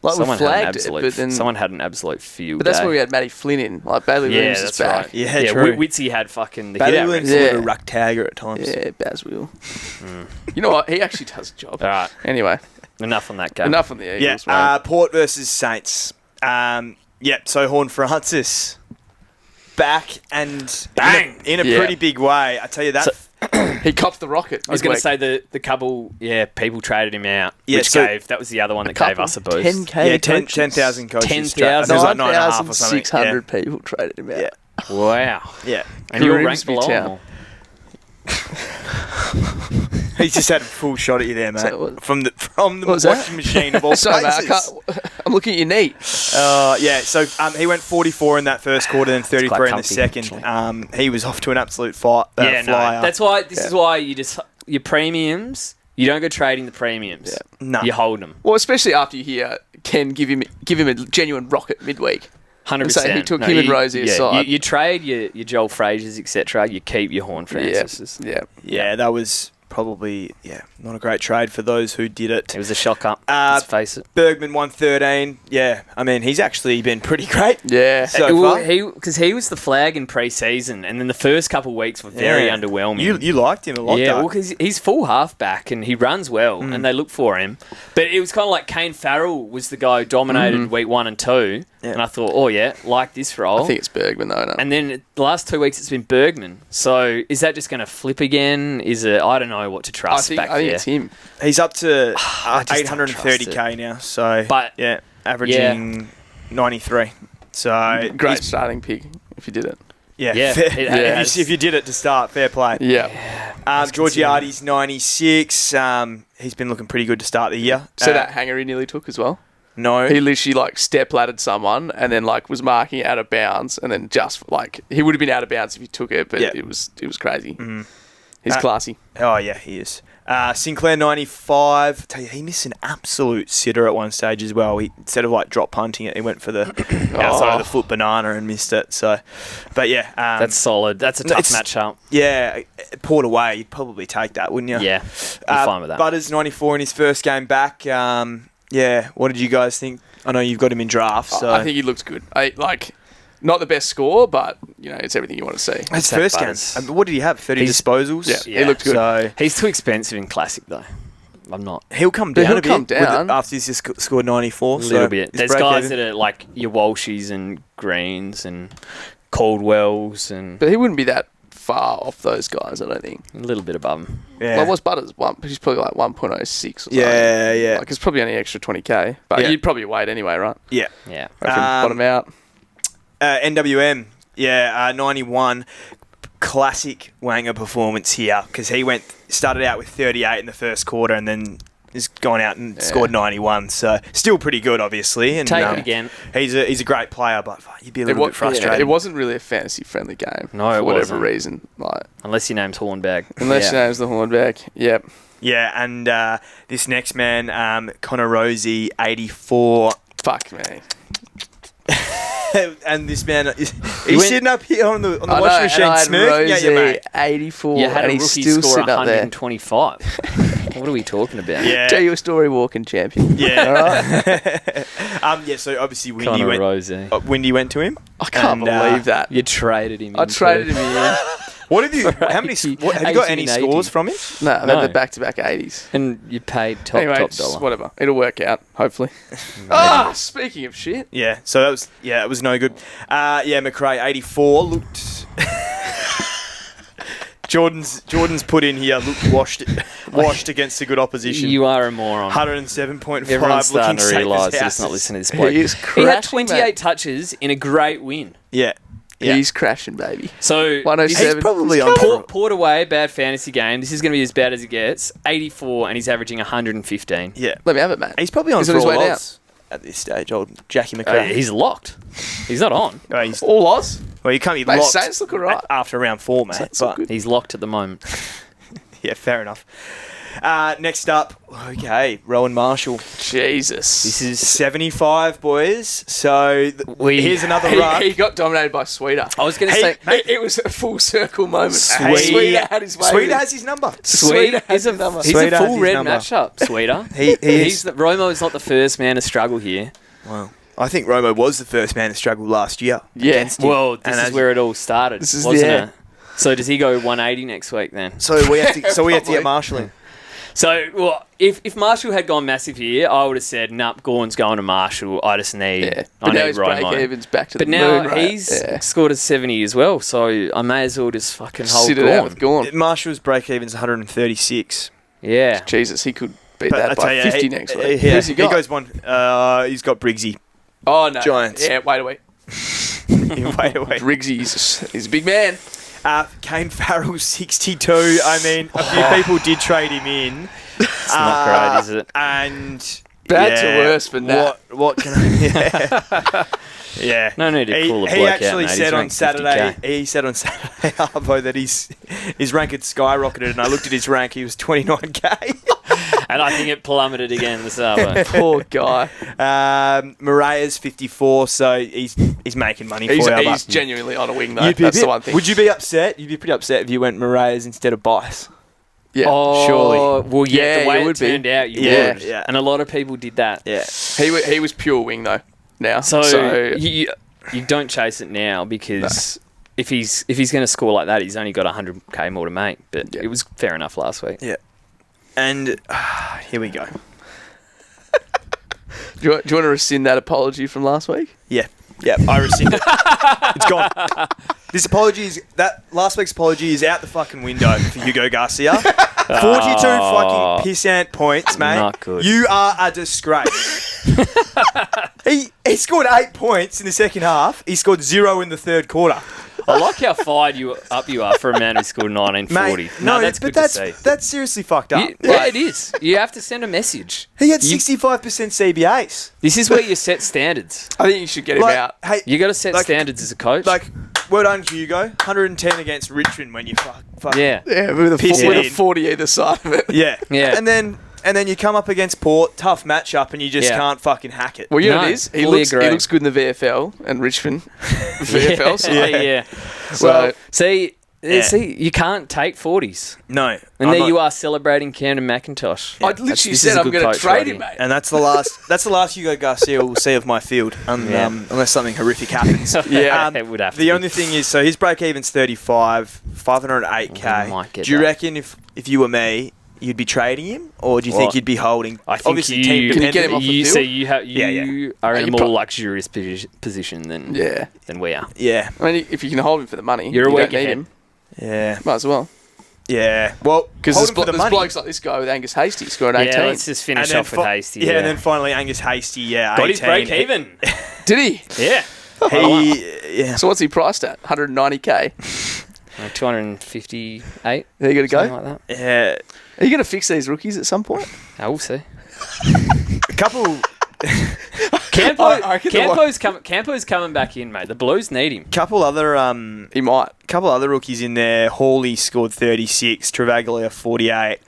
Like Someone we had an flagged it, absolute. but then Someone had an absolute field. but that's day. where we had Matty Flynn in. Like Bailey Yeah, Williams is that's back. right. Yeah, true. Witsy had fucking the Bailey hit out Williams record. is a Yeah. little ruck tagger at times. Yeah, Baz will. You know what? He actually does a job. All right. Anyway, Enough on that game. enough on the Yeah, Eagles, mate. Port versus Saints. So Horn Francis back and Bang! in a Yeah. pretty big way. I tell you that. He copped the rocket. I was going to say the couple, people traded him out, which that was the other one that gave us a boost. 10K. Yeah, 10,000 coaches. 10,000. It was like 9.5 or something. 600 people traded him out. Yeah. Wow. Yeah. And you're Grimsby ranked below. town. He just had a full shot at you there, mate. So from the was washing that? machine of all Sorry, mate, places. I'm looking at your knee. So he went 44 in that first quarter, then 33 in the comfy, second. He was off to an absolute flyer. That's why. This is why your premiums. You don't go trading the premiums. Yeah. No. You hold them. Well, especially after you hear Ken give him a genuine rocket midweek. 100%. So he took him and Rosie aside. You trade your Joel Frasers, etc. You keep your Horn Francis. Yeah, that was probably not a great trade for those who did it. It was a shocker. Let's face it. Bergman 113. Yeah, I mean he's actually been pretty great. Yeah, so far. Because he was the flag in pre-season, and then the first couple of weeks were very underwhelming. You liked him a lot, though. Well, because he's full halfback and he runs well, and they look for him. But it was kind of like Kane Farrell was the guy who dominated week 1 and 2, and I thought, like this role. I think it's Bergman though. No? And then the last 2 weeks it's been Bergman. So is that just going to flip again? Is it? I don't know what to trust I back think there. it's him. He's up to I just don't trust 830k now. So, But averaging 93. So Great starting pick if you did it. If you did it to start, fair play. Yeah. Georgiades 96. He's been looking pretty good to start the year. So that hanger he nearly took as well. No, He literally step laddered someone and then was marking it out of bounds and then just he would have been out of bounds if he took it, but it was crazy. He's classy. Oh yeah, he is. Sinclair 95. Tell you, he missed an absolute sitter at one stage as well. He instead of drop punting it, he went for the outside of the foot banana and missed it. So, but that's solid. That's a tough matchup. Yeah, Port away, you'd probably take that, wouldn't you? Yeah, I'm fine with that. Butters 94 in his first game back. What did you guys think? I know you've got him in draft. So I think he looked good. Not the best score, but it's everything you want to see. It's first game. What did he have? 30 disposals. Yeah, he looked good. So he's too expensive in classic though. I'm not. He'll come down a bit after he's just scored 94. A little bit. There's guys that are like your Walshies and Greens and Caldwells But he wouldn't be that far off those guys, I don't think. a little bit above him. Yeah. Well, what's Butters? He's probably 1.06 or something. Yeah. It's probably only extra 20k. But you'd probably wait anyway, right? Yeah. Yeah. Bottom out. NWM, 91. Classic Wanger performance here because he started out with 38 in the first quarter and then has gone out and scored 91. So still pretty good, obviously. And Take it again. He's a great player, but you'd be a little bit frustrated. It wasn't really a fantasy friendly game. No, it for whatever wasn't. reason. Unless your name's Hornbag. Unless your name's the Hornback. Yep. Yeah, and this next man, Connor Rosie, 84. Fuck me. And this man, he's sitting up here on the washing machine smirking at you, mate. 84. You had and a he's rookie still score sitting up there. 125. What are we talking about? Yeah. Tell you a story, walking champion. Yeah. So obviously Windy went to him. I can't believe that. You traded him. I traded him in. What have you? Have you got any scores from him? No, they're back-to-back 80s. And you paid top dollar. Whatever. It'll work out, hopefully. Speaking of shit. Yeah. So that was it was no good. McRae 84 looked. Jordan's put in here looked washed against a good opposition. You are a moron. 107.5. Everyone's starting looking to realise safe as he's not houses. listening to this bloke. He had 28 touches in a great win. Yeah. He's crashing, baby. So 107. He's probably on Port away, bad fantasy game. This is going to be as bad as it gets. 84, and he's averaging 115. Yeah. Let me have it, mate. He's probably on He's for on his all way odds at this stage, old Jackie McRae. He's locked. He's not on. All odds? Well, you can't be Mate, locked Saints look alright. after round 4, mate. Saints look good. He's locked at the moment. Yeah, fair enough. Next up, Rowan Marshall. Jesus. This is 75, boys. So here's another ruck. He got dominated by Sweeter. I was going to say, It was a full circle moment. Sweeter had his way. Sweeter has his number. Sweet has is a his number. he's Sweeter a has full his red number. matchup. Sweeter. He is. Romo is not the first man to struggle here. Wow. I think Romo was the first man to struggle last year. Yeah. against him. Well, this is where it all started, wasn't it? So does he go 180 next week then? So we have to get Marshall in. So, well, if Marshall had gone massive here, I would have said, "Nup, Gorn's going to Marshall. I just need, Yeah. I But now need his Romo." break even's back to But the now moon, right? he's scored a 70 as well, so I may as well just fucking hold Sit it out with Gorn. Gorn. Marshall's break even's 136. Yeah. Jesus, he could beat But I that tell by you, 50 next week. Yeah, Who's he got? goes one. He's got Briggsy. Oh, no. Giants. Yeah, wait a week. Wait away. Riggsy, he's a big man. Kane Farrell 62. I mean, a few people did trade him in. It's not great, is it? And Bad to worse for Nat. What can I? Yeah. No need to call the He bloke out, actually mate. He's said on ranked Saturday. 50K. He said on Saturday, Arvo, that his rank had skyrocketed, and I looked at his rank. He was 29k. And I think it plummeted again this hour. Poor guy. Mariah's 54, so he's making money for He's you. genuinely on a wing, though. That's the one thing. Would you be upset? You'd be pretty upset if you went Mariah's instead of Bice. Yeah. Oh, surely. Well, yeah, Yeah, the way you it would be. turned out, you Yeah, would. yeah. And a lot of people did that. Yeah. He was pure wing, though, now. So you don't chase it now because if he's going to score like that, he's only got 100k more to make. But it was fair enough last week. Yeah. And here we go. do you want to rescind that apology from last week? Yeah. Yeah, I rescind it. It's gone. This apology that last week's apology is out the fucking window for Hugo Garcia. 42 fucking pissant points, mate. Not good. You are a disgrace. he scored 8 points in the second half. He scored 0 in the third quarter. I like how fired you are for a man who scored 1940. Mate, That's good to see. that's seriously fucked up. Yeah, it is. You have to send a message. He had 65% CBAs. This is where you set standards. I think you should get him out. Hey, You got to set standards as a coach. well done, Hugo. 110 against Richmond when you fuck. yeah. Yeah, with Piss a it in. 40 either side of it. Yeah. Yeah. And then you come up against Port, tough matchup, and you just can't fucking hack it. Well, you know what No, it is? He fully looks agree. good in the VFL and Richmond VFL. So, Yeah. so See, you can't take 40s. No. And there you are celebrating Camden McIntosh. I literally This is said a I'm good going to coach trade right him, here. mate. And that's the last Hugo Garcia will see of my field, unless something horrific happens. Yeah, it would have to The be. only thing is, so his break even's 35, 508k. might get Do you that. reckon if you were me, you'd be trading him, or do you think Well, you'd be holding? I think Obviously, team Can you get him dependent. off the you field? see, you are in a You more pro- luxurious position than we are. Yeah, I mean, if you can hold him for the money, You're a you week don't need ahead. him. yeah, Might as well. yeah. Well, Because hold there's, him for the there's money. blokes like this guy with Angus Hastie scoring 18. Yeah, let's just finish off with Hasty. Yeah, and then finally Angus Hastie. Yeah, got his 18. break even. Did he? Yeah. Yeah. So what's he priced at? 190k. 258. There you got to go. Something like that. Yeah. Are you going to fix these rookies at some point? I will see. A couple Campo's coming back in, mate. The Blues need him. He might. couple other rookies in there. Hawley scored 36, Travaglia 48.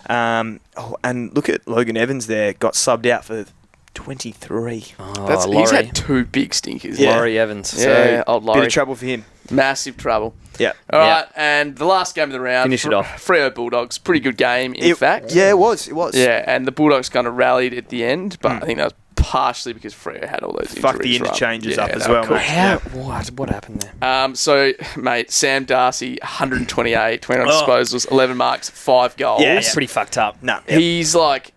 And look at Logan Evans there, got subbed out for 23. Oh, He's had two big stinkers. Yeah. Laurie Evans. Yeah, old Bit Laurie. of trouble for him. Massive trouble. Yeah. All Yeah. right, and the last game of the round. Finish it off. Freo Bulldogs. Pretty good game, in fact. Yeah, it was. Yeah, and the Bulldogs kind of rallied at the end, but I think that was partially because Freo had all those injuries. Fuck the right? interchanges up as they were well, cool. mate. What happened there? So, mate, Sam Darcy, 128, 29 disposals, 11 marks, 5 goals. Yeah, It's pretty fucked up. No. He's like,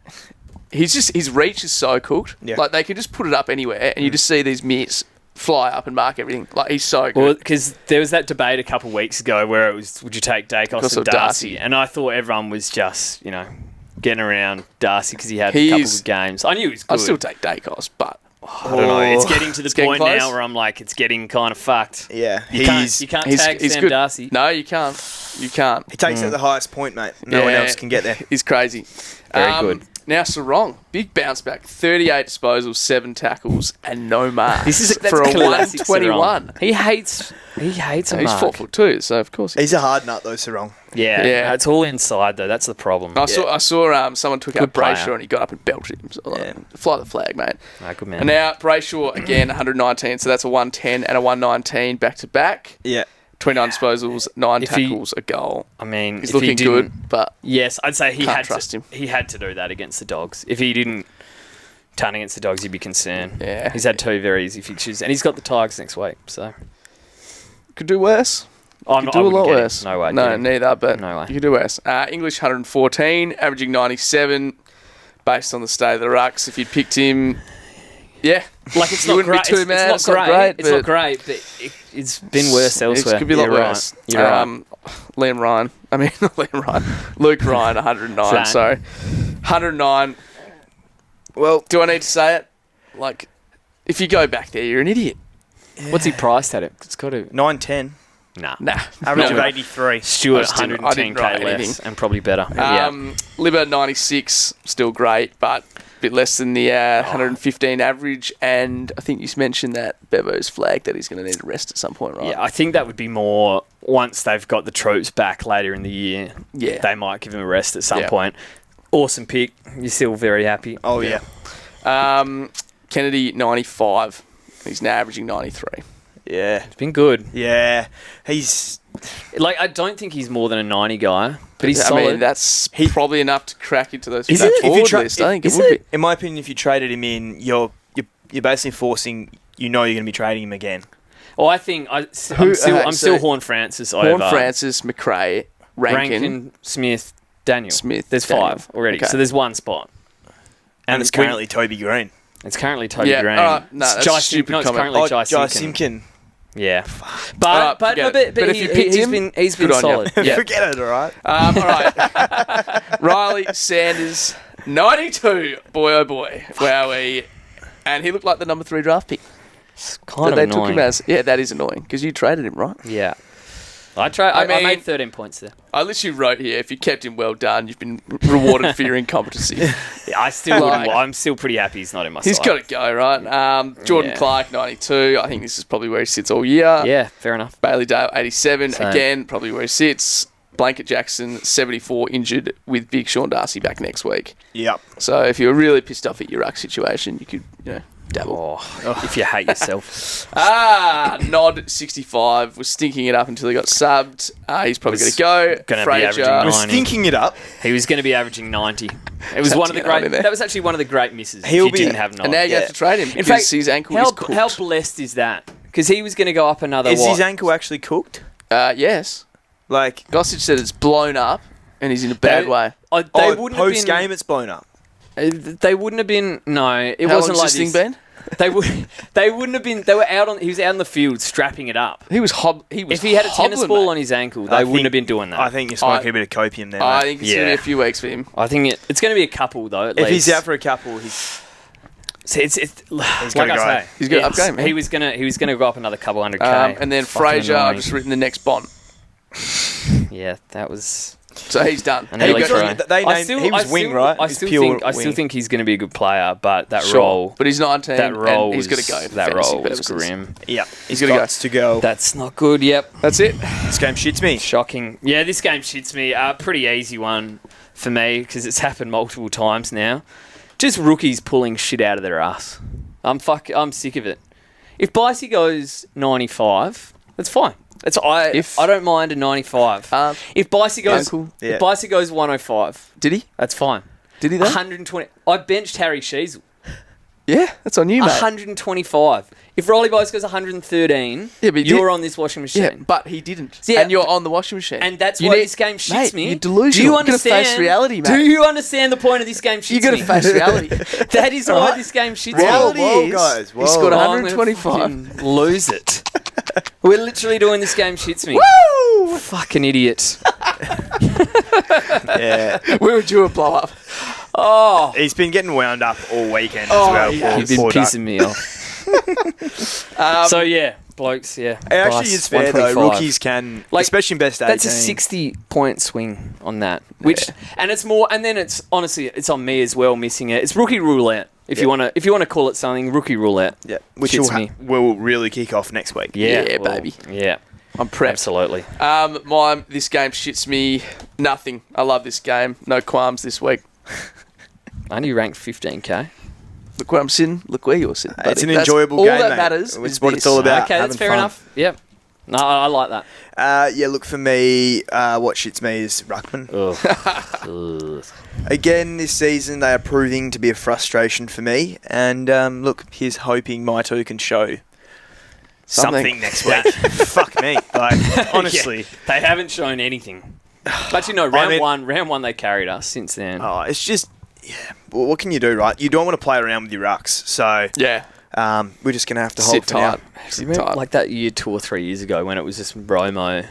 his reach is so cooked. Yeah. Like, they can just put it up anywhere, and you just see these mitts fly up and mark everything. Like, he's so good. Well, because there was that debate a couple of weeks ago where it was, would you take Dacos Because or of Darcy? Darcy. And I thought everyone was just, getting around Darcy because he had a couple of games. I knew he was good. I'd still take Dacos, but I don't know. It's getting to the It's getting point close. now where I'm like, it's getting kind of fucked. Yeah. You can't tag Sam good. Darcy. No, you can't. You can't. He takes it at the highest point, mate. No one Yeah. else can get there. He's crazy. Very good. Now, Sarong, big bounce back. 38 disposals, 7 tackles, and no marks. That's for a classic 121. Sarong. He hates a He's mark. 4'2", so of course. He's a hard nut, though, Sarong. Yeah, Yeah. it's all inside though. That's the problem. I saw someone took out player. Brayshaw and he got up and belted him. So, fly the flag, mate. Good man. And now Brayshaw again 119, so that's a 110 and a 119 back to back. Yeah. 29 disposals, 9 If he- tackles, a goal. I mean, He's if he looking didn't- good, but Yes, I'd say he Can't had trust to. him. He had to do that against the Dogs. If he didn't turn against the Dogs, he'd be concerned. Yeah. He's had 2 very easy fixtures, and he's got the Tigers next week. So could do worse. I You could do a wouldn't lot get him. worse. No way. No, get him. neither, but No way. you could do worse. English 114, averaging 97, based on the state of the rucks. If you'd picked him, yeah. Like, it's You not wouldn't be great. too mad. It's not great. It's but not great, but it's been worse elsewhere. It could be a lot You're worse. Right. You're right. Liam Ryan. I mean, not Liam Ryan. Luke Ryan, 109. Flat. Sorry. 109. Well, do I need to say it? Like, if you go back there, you're an idiot. Yeah. What's he priced at it? It's got to... 9.10. Nah. Average No. of 83. Stuart, I didn't write 110k less anything. and probably better. Libba, 96. Still great, but a bit less than the 115 average. And I think you mentioned that Bevo's flagged that he's going to need a rest at some point, right? Yeah, I think that would be more once they've got the troops back later in the year. Yeah. They might give him a rest at some Yeah. point. Awesome pick. You're still very happy. Oh, yeah. Kennedy, 95. He's now averaging 93. Yeah. It's been good. Yeah. He's... Like, I don't think he's more than a 90 guy, but he's I solid. mean, that's probably enough to crack into those Is that it? If you forward tra- list. I think it is would be. In my opinion, if you traded him in, you're basically forcing... You know you're going to be trading him again. Well, I think I'm still Horn Francis Horn over Francis, McRae, Rankin, Smith, Daniel. Smith, There's Daniel. 5 already, Okay. so there's one spot. And it's currently Toby Green. It's currently Toby Yeah, Green. no, It's that's Jai a stupid no, it's comment. currently Jai Jai Simpkin. Simpkin. Yeah, Alright, but forget it. But if you picked him, he's been good on solid. you. Yeah. Forget it, all right? All right. Riley Sanders, 92. Boy, oh boy. Wowee. And he looked like the number 3 draft pick. It's kind That of they annoying. took him as. Yeah, that is annoying because you traded him, right? Yeah, I mean- made 13 points there. I literally wrote here, if you kept him, well done. You've been rewarded for your incompetency. Yeah, I still wouldn't. Like- I'm still pretty happy he's not in my He's side. got to go, right? Jordan Yeah. Clark, 92. I think this is probably where he sits all year. Yeah, fair enough. Bailey Dale, 87. Same. Again, probably where he sits. Blanket Jackson, 74, injured with Big Sean Darcy back next week. Yep. So if you were really pissed off at your ruck situation, you could, dabble. If you hate yourself. Nod, 65, was stinking it up until he got subbed. He's probably going to go. Gonna be averaging We're 90. stinking it up. He was going to be averaging 90. It was one of the Touching it on great. in there. That was actually one of the great misses. He'll if you be- didn't have 90. And now you have to trade him because his ankle is cooked. How blessed is that? Because he was going to go up another. Is what? his ankle actually cooked? Yes. Like, Gossage said it's blown up and he's in a bad way. They wouldn't have post been. game, it's blown up. They wouldn't have been. No, it How wasn't long's like this thing this. been? They would. They wouldn't have been. They were out on. He was out in the field strapping it up. He was If he had a tennis ball on his ankle, they wouldn't have been doing that. I think you're smoking a bit of copium there, I mate. think it's going to be Yeah. a few weeks for him. I think it's going to be a couple though. At If least. he's out for a couple, he's... So it's like gotta I go. say, He's gonna it's- upgrade, man. He was gonna go up another couple 100k. And then Fucking Fraser, I've annoying. just written the next Bond. Yeah, that was. So he's done. And nearly He tried. got- they named- he was wing, right? I He's still pure think wing. he's going to be a good player, but that Sure. role, But he's 19 that role, and he's was- got to go. for That fantasy role was purposes. grim. Yeah, he's gotta got to go. That's not good. Yep, That's it. This game shits me. shocking. Yeah, this game shits me. Pretty easy one for me because it's happened multiple times now. Just rookies pulling shit out of their ass. I'm sick of it. If Bicey goes 95, that's fine. I don't mind a 95. If Bicey goes Uncle. Yeah. if Bicey goes 105, Did he? that's fine. Did he though? 120. I benched Harry Sheasel. Yeah, that's on you, mate. 125. If Riley Bice goes 113, Yeah, but you're on this washing machine. Yeah, but he didn't. Yeah. And you're on the washing machine. And that's You why need- this game shits mate, me. You're delusional. Do you You've gotta understand? face reality, mate. Do you understand the point of this game shits You got to me? face reality. That is why this game shits Reality me. Whoa, is guys, he scored whoa. I'm gonna 125. fucking lose it. We're literally doing this game shits me. Woo! Fucking idiot. Yeah, We were due a blow up. Oh, he's been getting wound up all weekend Oh, as well. yeah. you've been Poor duck. pissing me off. So yeah, blokes, yeah. It actually Bice, is fair though. 125. Rookies can, Like, especially in best 18. That's a 60-point swing on that. Which and it's more, and then it's honestly it's on me as well missing it. It's rookie roulette. If you want to call it something, rookie roulette. Yeah, which Shits me. will really kick off next week. Yeah, baby. Yeah, I'm prepped. absolutely. This game shits me nothing. I love this game. No qualms this week. Only ranked 15k. Look where I'm sitting. Look where you're sitting. It's buddy. an enjoyable all game, that mate. matters. It's is what this. it's all about. Okay, that's having fair fun. enough. Yep. No, I like that. Yeah, look, for me, what shits me is Ruckman. Ugh. Again, this season, they are proving to be a frustration for me. And look, here's hoping my two can show something next week. Fuck me. Like, honestly. Yeah, they haven't shown anything. But round one they carried us since then. Oh, it's just, well, what can you do, right? You don't want to play around with your rucks, so we're just going to have to hold tight. Sit tight. Like that year 2 or 3 years ago when it was just Bromo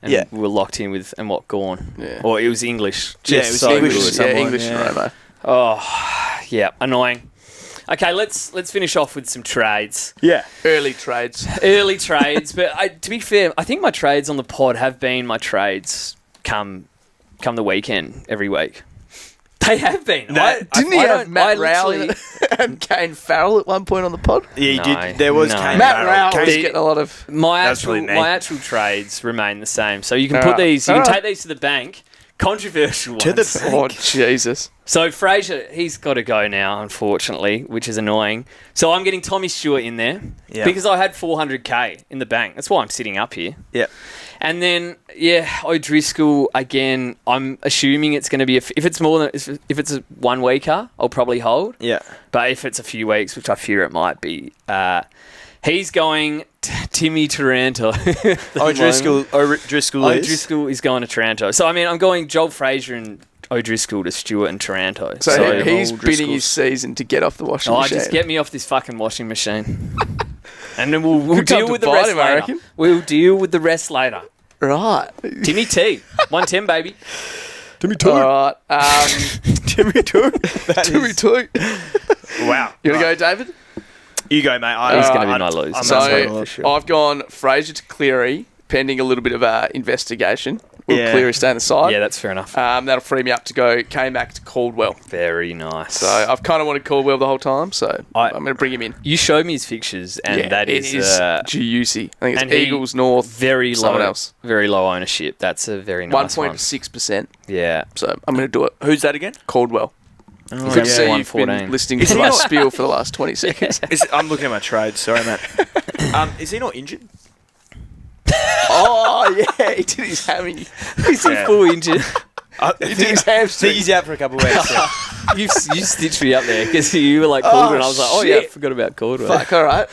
and we were locked in with, and what, Gorn? Yeah. Or it was English. Just it was so English. Good. English and Romo. Oh, yeah, annoying. Okay, let's finish off with some trades. Yeah. Early trades. But to be fair, I think my trades on the pod have been my trades come the weekend every week. They have been. Didn't he have Matt Rowley and Kane Farrell at one point on the pod? Yeah, he did. There was Kane Matt Farrell. Rowley's getting a lot of... My actual trades remain the same. So you can put these... You can take these to the bank. Controversial ones. To the bank. Oh, Jesus. So Fraser, he's got to go now, unfortunately, which is annoying. So I'm getting Tommy Stewart in there because I had 400k in the bank. That's why I'm sitting up here. Yep. And then, O'Driscoll, again, I'm assuming it's going to be... if it's a 1 weeker, I'll probably hold. Yeah. But if it's a few weeks, which I fear it might be, he's going Timmy Taranto. O'Driscoll is going to Taranto. So, I mean, I'm going Joel Fraser and O'Driscoll to Stewart and Taranto. So he's bidding his season to get off the washing machine. Just get me off this fucking washing machine. And then we'll deal with the rest him, I later. reckon. We'll deal with the rest later. Right. Timmy T. 110, baby. Timmy T. All right. Timmy T. Timmy T. Wow. You want to go, David? You go, mate. He's going to be my loser. So I've gone Fraser to Cleary, pending a little bit of investigation. Will Cleary stay on the side? Yeah, that's fair enough. That'll free me up to go K-Mac to Caldwell. Very nice. So I've kind of wanted Caldwell the whole time, so I'm going to bring him in. You showed me his fixtures, and that is juicy. I think it's Eagles North, very someone low, else. Very low ownership. That's a very nice 1.6%. Yeah. So I'm going to do it. Who's that again? Caldwell. Oh, Good to see you've been listening to my spiel for the last 20 seconds. I'm looking at my trades. Sorry, mate. Is he not injured? Oh, yeah, he did his hammy. Is he full injured? He did his hamstring. He's out for a couple of weeks. Yeah. You stitched me up there because you were like Caldwell, and I was like, oh, yeah, I forgot about Caldwell. Fuck, all right.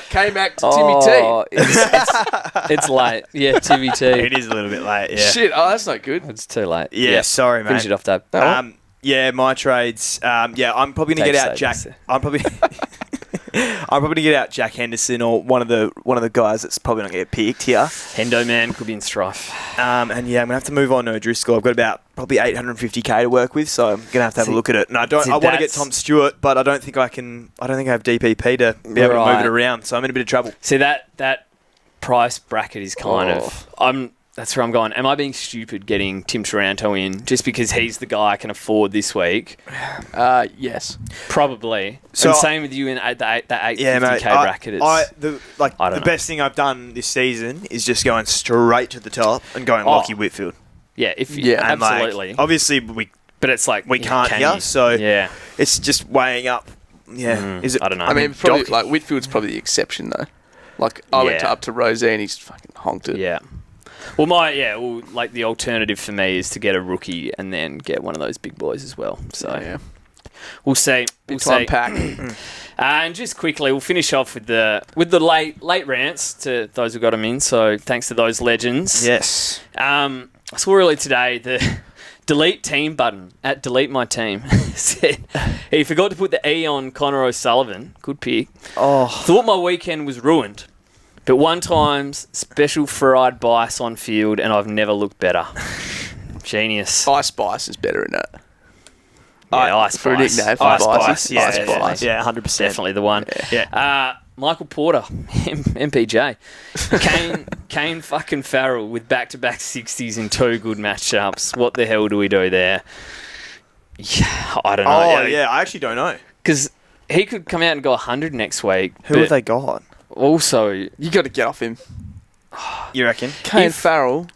K-Mac to Timmy T. It's late. Yeah, Timmy T. It is a little bit late, yeah. Shit, that's not good. It's too late. Yeah, sorry, mate. Finish it off, Dave. Yeah, my trades. I'm probably going to get out Jack. I'm probably going to get out Jack Henderson or one of the guys that's probably not going to get picked here. Hendo man could be in strife. And I'm going to have to move on to O'Driscoll. I've got about probably 850k to work with, so I'm going to have a look at it. And I want to get Tom Stewart, but I don't think I have DPP to be able to move it around. So I'm in a bit of trouble. See that price bracket is kind of that's where I'm going. Am I being stupid getting Tim Taranto in just because he's the guy I can afford this week? Yes. Probably. So and same with you in that 850k bracket. The best thing I've done this season is just going straight to the top and going Lockie Whitfield. Yeah, absolutely. Obviously, but it's like we can't here, so it's just weighing up. Yeah, is it? I don't know. I mean, probably Whitfield's probably the exception though. Like I went up to Rosé and he's fucking honked it. Yeah. Well, the alternative for me is to get a rookie and then get one of those big boys as well. So we'll see. We'll unpack. And just quickly, we'll finish off with the late rants to those who got them in. So thanks to those legends. Yes. I saw earlier today the delete team button at delete my team said he forgot to put the E on Connor O'Sullivan. Good pick. Thought my weekend was ruined. But one time's special fried bice on field, and I've never looked better. Genius. Ice Spice is better than that. Ice for a nickname. Ice Spice. Yeah, Ice Spice. Yeah, 100%. Definitely the one. Yeah. Michael Porter, MPJ. Kane fucking Farrell with back-to-back 60s in 2 good matchups. What the hell do we do there? Yeah, I don't know. Oh, yeah, I actually don't know. Because he could come out and go 100 next week. Who have they got? Also, you got to get off him. You reckon? Kane Farrell.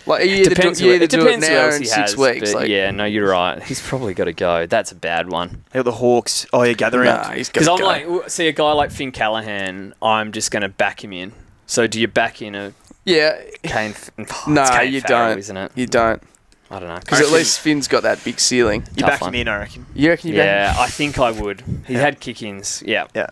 Like, it depends do it who now else in he 6 has, weeks. But yeah, no, you're right. He's probably got to go. That's a bad one. They got the Hawks. Oh, yeah, gather round. Because I'm like, see a guy like Finn Callahan, I'm just going to back him in. So do you back in a Kane? Kane No, Kane you Farrell, don't. Isn't it? You don't. I don't know. Because at least Finn's got that big ceiling. You Tough back one. him in, I reckon. You reckon you Yeah, I think I would. He had kick-ins. Yeah. Yeah.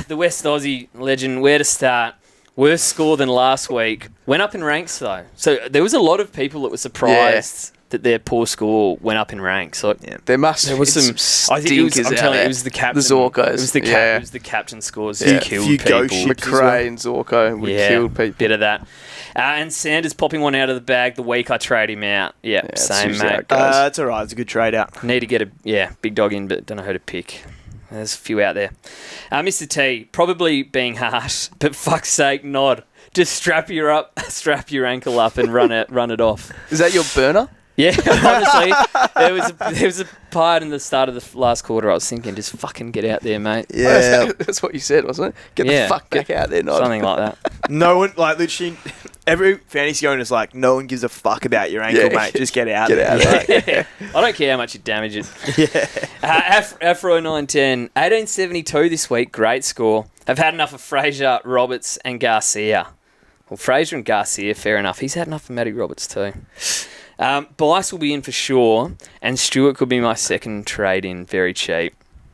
The West Aussie legend, where to start? Worse score than last week. Went up in ranks, though. So there was a lot of people that were surprised that their poor score went up in ranks. So There must there was be some. I think it was. stinkers I'm out telling you, there. it was the captain. The Zorkos. It was the Yeah. It was the captain scores. Yeah. Killed Few people. ghost ships. McRae and Zorko would kill people. Bit of that. And Sanders popping one out of the bag the week I trade him out. Yeah, that's same, usually how mate. it goes. It's all right. It's a good trade out. Need to get a big dog in, but don't know who to pick. There's a few out there. Mr. T, probably being harsh, but fuck's sake, nod. Just strap your ankle up and run it off. Is that your burner? Yeah, honestly, there was a part in the start of the last quarter. I was thinking, just fucking get out there, mate. Yeah. That's what you said, wasn't it? Get the fuck back out there, Nod. Something like that. No one, like, literally, every fantasy owner's like, no one gives a fuck about your ankle, mate. Just get out there. Yeah. I don't care how much you damage it. Afro 910, 1872 this week. Great score. I've had enough of Fraser, Roberts, and Garcia. Well, Fraser and Garcia, fair enough. He's had enough of Matty Roberts too. Bice will be in for sure, and Stewart could be my second trade in, very cheap.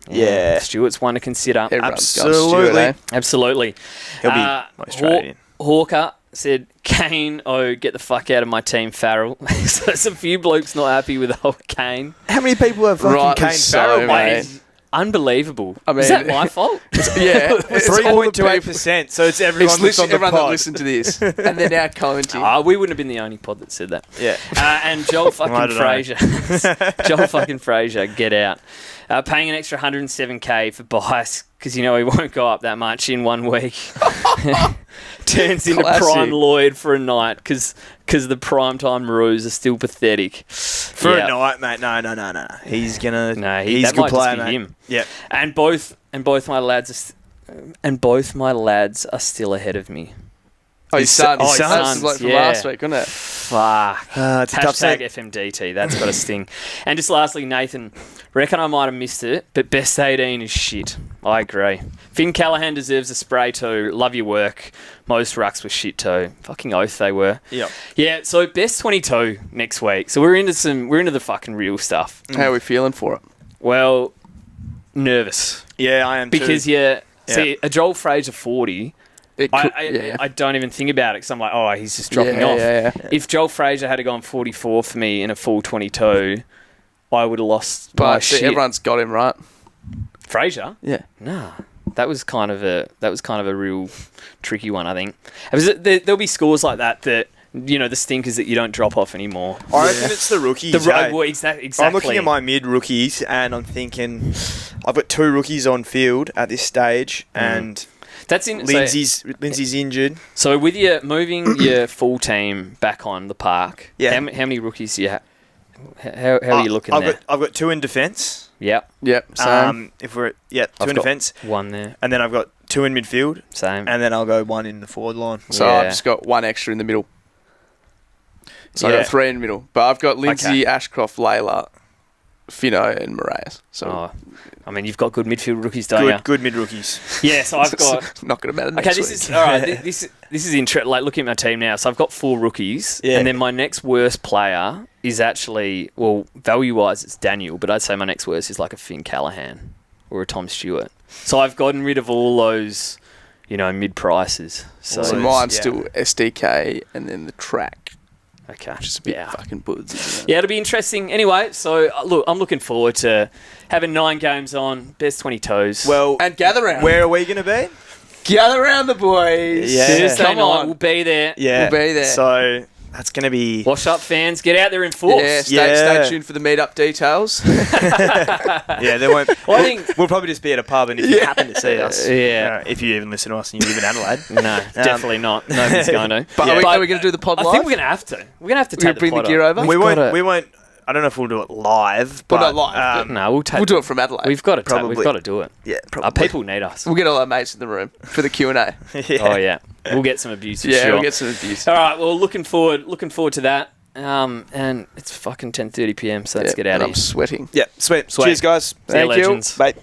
Yeah. Stewart's one to consider. Everyone's going Absolutely. Stewart, eh? Absolutely. He'll be most traded in. Hawker said, Kane, get the fuck out of my team, Farrell. So there's a few blokes not happy with old Kane. How many people have fucking Rightly Kane so, Farrell, mate. mate? Unbelievable. I mean, is that my fault? Yeah. It's all the people- 3.28%. So it's everyone It's that's on literally the everyone that pod. listened to this. And they're now commenting. We wouldn't have been the only pod that said that. Yeah. And Joel I fucking don't know. Fraser. Joel fucking Fraser, get out. Paying an extra 107k for Bice because you know he won't go up that much in 1 week. Turns into Classic. Prime Lloyd for a night because the primetime Roos are still pathetic. For a night, mate. No. He's gonna. No, he's that a good might player, just be mate. him. Yep. And both my lads are still ahead of me. Oh, his son. his His sons, son's like from yeah. last week, wasn't it? Fuck. It's a tough Hashtag take. FMDT. That's got a sting. And just lastly, Nathan, reckon I might have missed it, but best 18 is shit. I agree. Finn Callahan deserves a spray too. Love your work. Most rucks were shit too. Fucking oath they were. Yep. Yeah. So best 22 next week. So we're into the fucking real stuff. How are we feeling for it? Well, nervous Yeah, I am because too. see a Joel Fraser 40. It could, yeah. I don't even think about it because I'm like, oh, he's just dropping off. Yeah. If Joel Fraser had gone 44 for me in a full 22, I would have lost my But see, shit. everyone's got him right. Fraser? Yeah. Nah. That was kind of a real tricky one, I think. There'll be scores like that you know, the stinkers that you don't drop off anymore. I reckon it's the rookies. Exactly. I'm looking at my mid rookies and I'm thinking I've got 2 rookies on field at this stage and That's in Lindsay's injured. So with your moving your full team back on the park, Yeah. how many rookies do you have? How are you looking there? I've got 2 in defence. Yep. Same. If we're 2 I've in got defence, one there. and then I've got 2 in midfield, Same. and then I'll go 1 in the forward line. So Yeah. I've just got 1 extra in the middle. So I've Yeah. got 3 in the middle. But I've got Lindsay, Okay. Ashcroft, Layla, Finno, and Moraes. So I mean, you've got good midfield rookies, don't you? Good mid rookies. Yeah, so I've got... not going to matter next Okay, this week. is... All right, this is interesting. Like, looking at my team now, so I've got 4 rookies, Yeah. and then my next worst player is actually... Well, value-wise, it's Daniel, but I'd say my next worst is like a Finn Callahan or a Tom Stewart. So I've gotten rid of all those, you know, mid-prices. So, So mine's still SDK and then the track. okay. Which is a bit fucking buds, isn't it? Yeah, it'll be interesting. Anyway, so look, I'm looking forward to having 9 games on, best 22s. Well, And gather round. where are we going to be? Gather round the boys. Yeah. Thursday Come night, on. we'll be there. Yeah, We'll be there. So that's going to be. Wash up fans, get out there in force. Yeah, Yeah. stay tuned for the meetup details. Yeah, there won't. Well, I think- we'll probably just be at a pub, and if you happen to see us, Yeah. if you even listen to us and you live in Adelaide, No, definitely not. Nobody's going to. But Yeah. are we going to do the pod I live? think we're going to have to. We're going to have to We're gonna take bring the pod gear up. over? we gotta- won't. I don't know if we'll do it live, Well, but not live, No, we'll take. We'll do it from Adelaide. We've got to. Probably. We've got to do it. yeah, Our probably. people need us. We'll get all our mates in the room for the Q&A. Yeah. Oh yeah, we'll get some abuse for Yeah, sure. we'll get some abuse. All right, well, looking forward to that. And it's fucking 10:30 p.m. So let's get out and of I'm here. sweating. Yeah, sweet. Sweet. Cheers, guys. See you, Thank you. legends. Bye.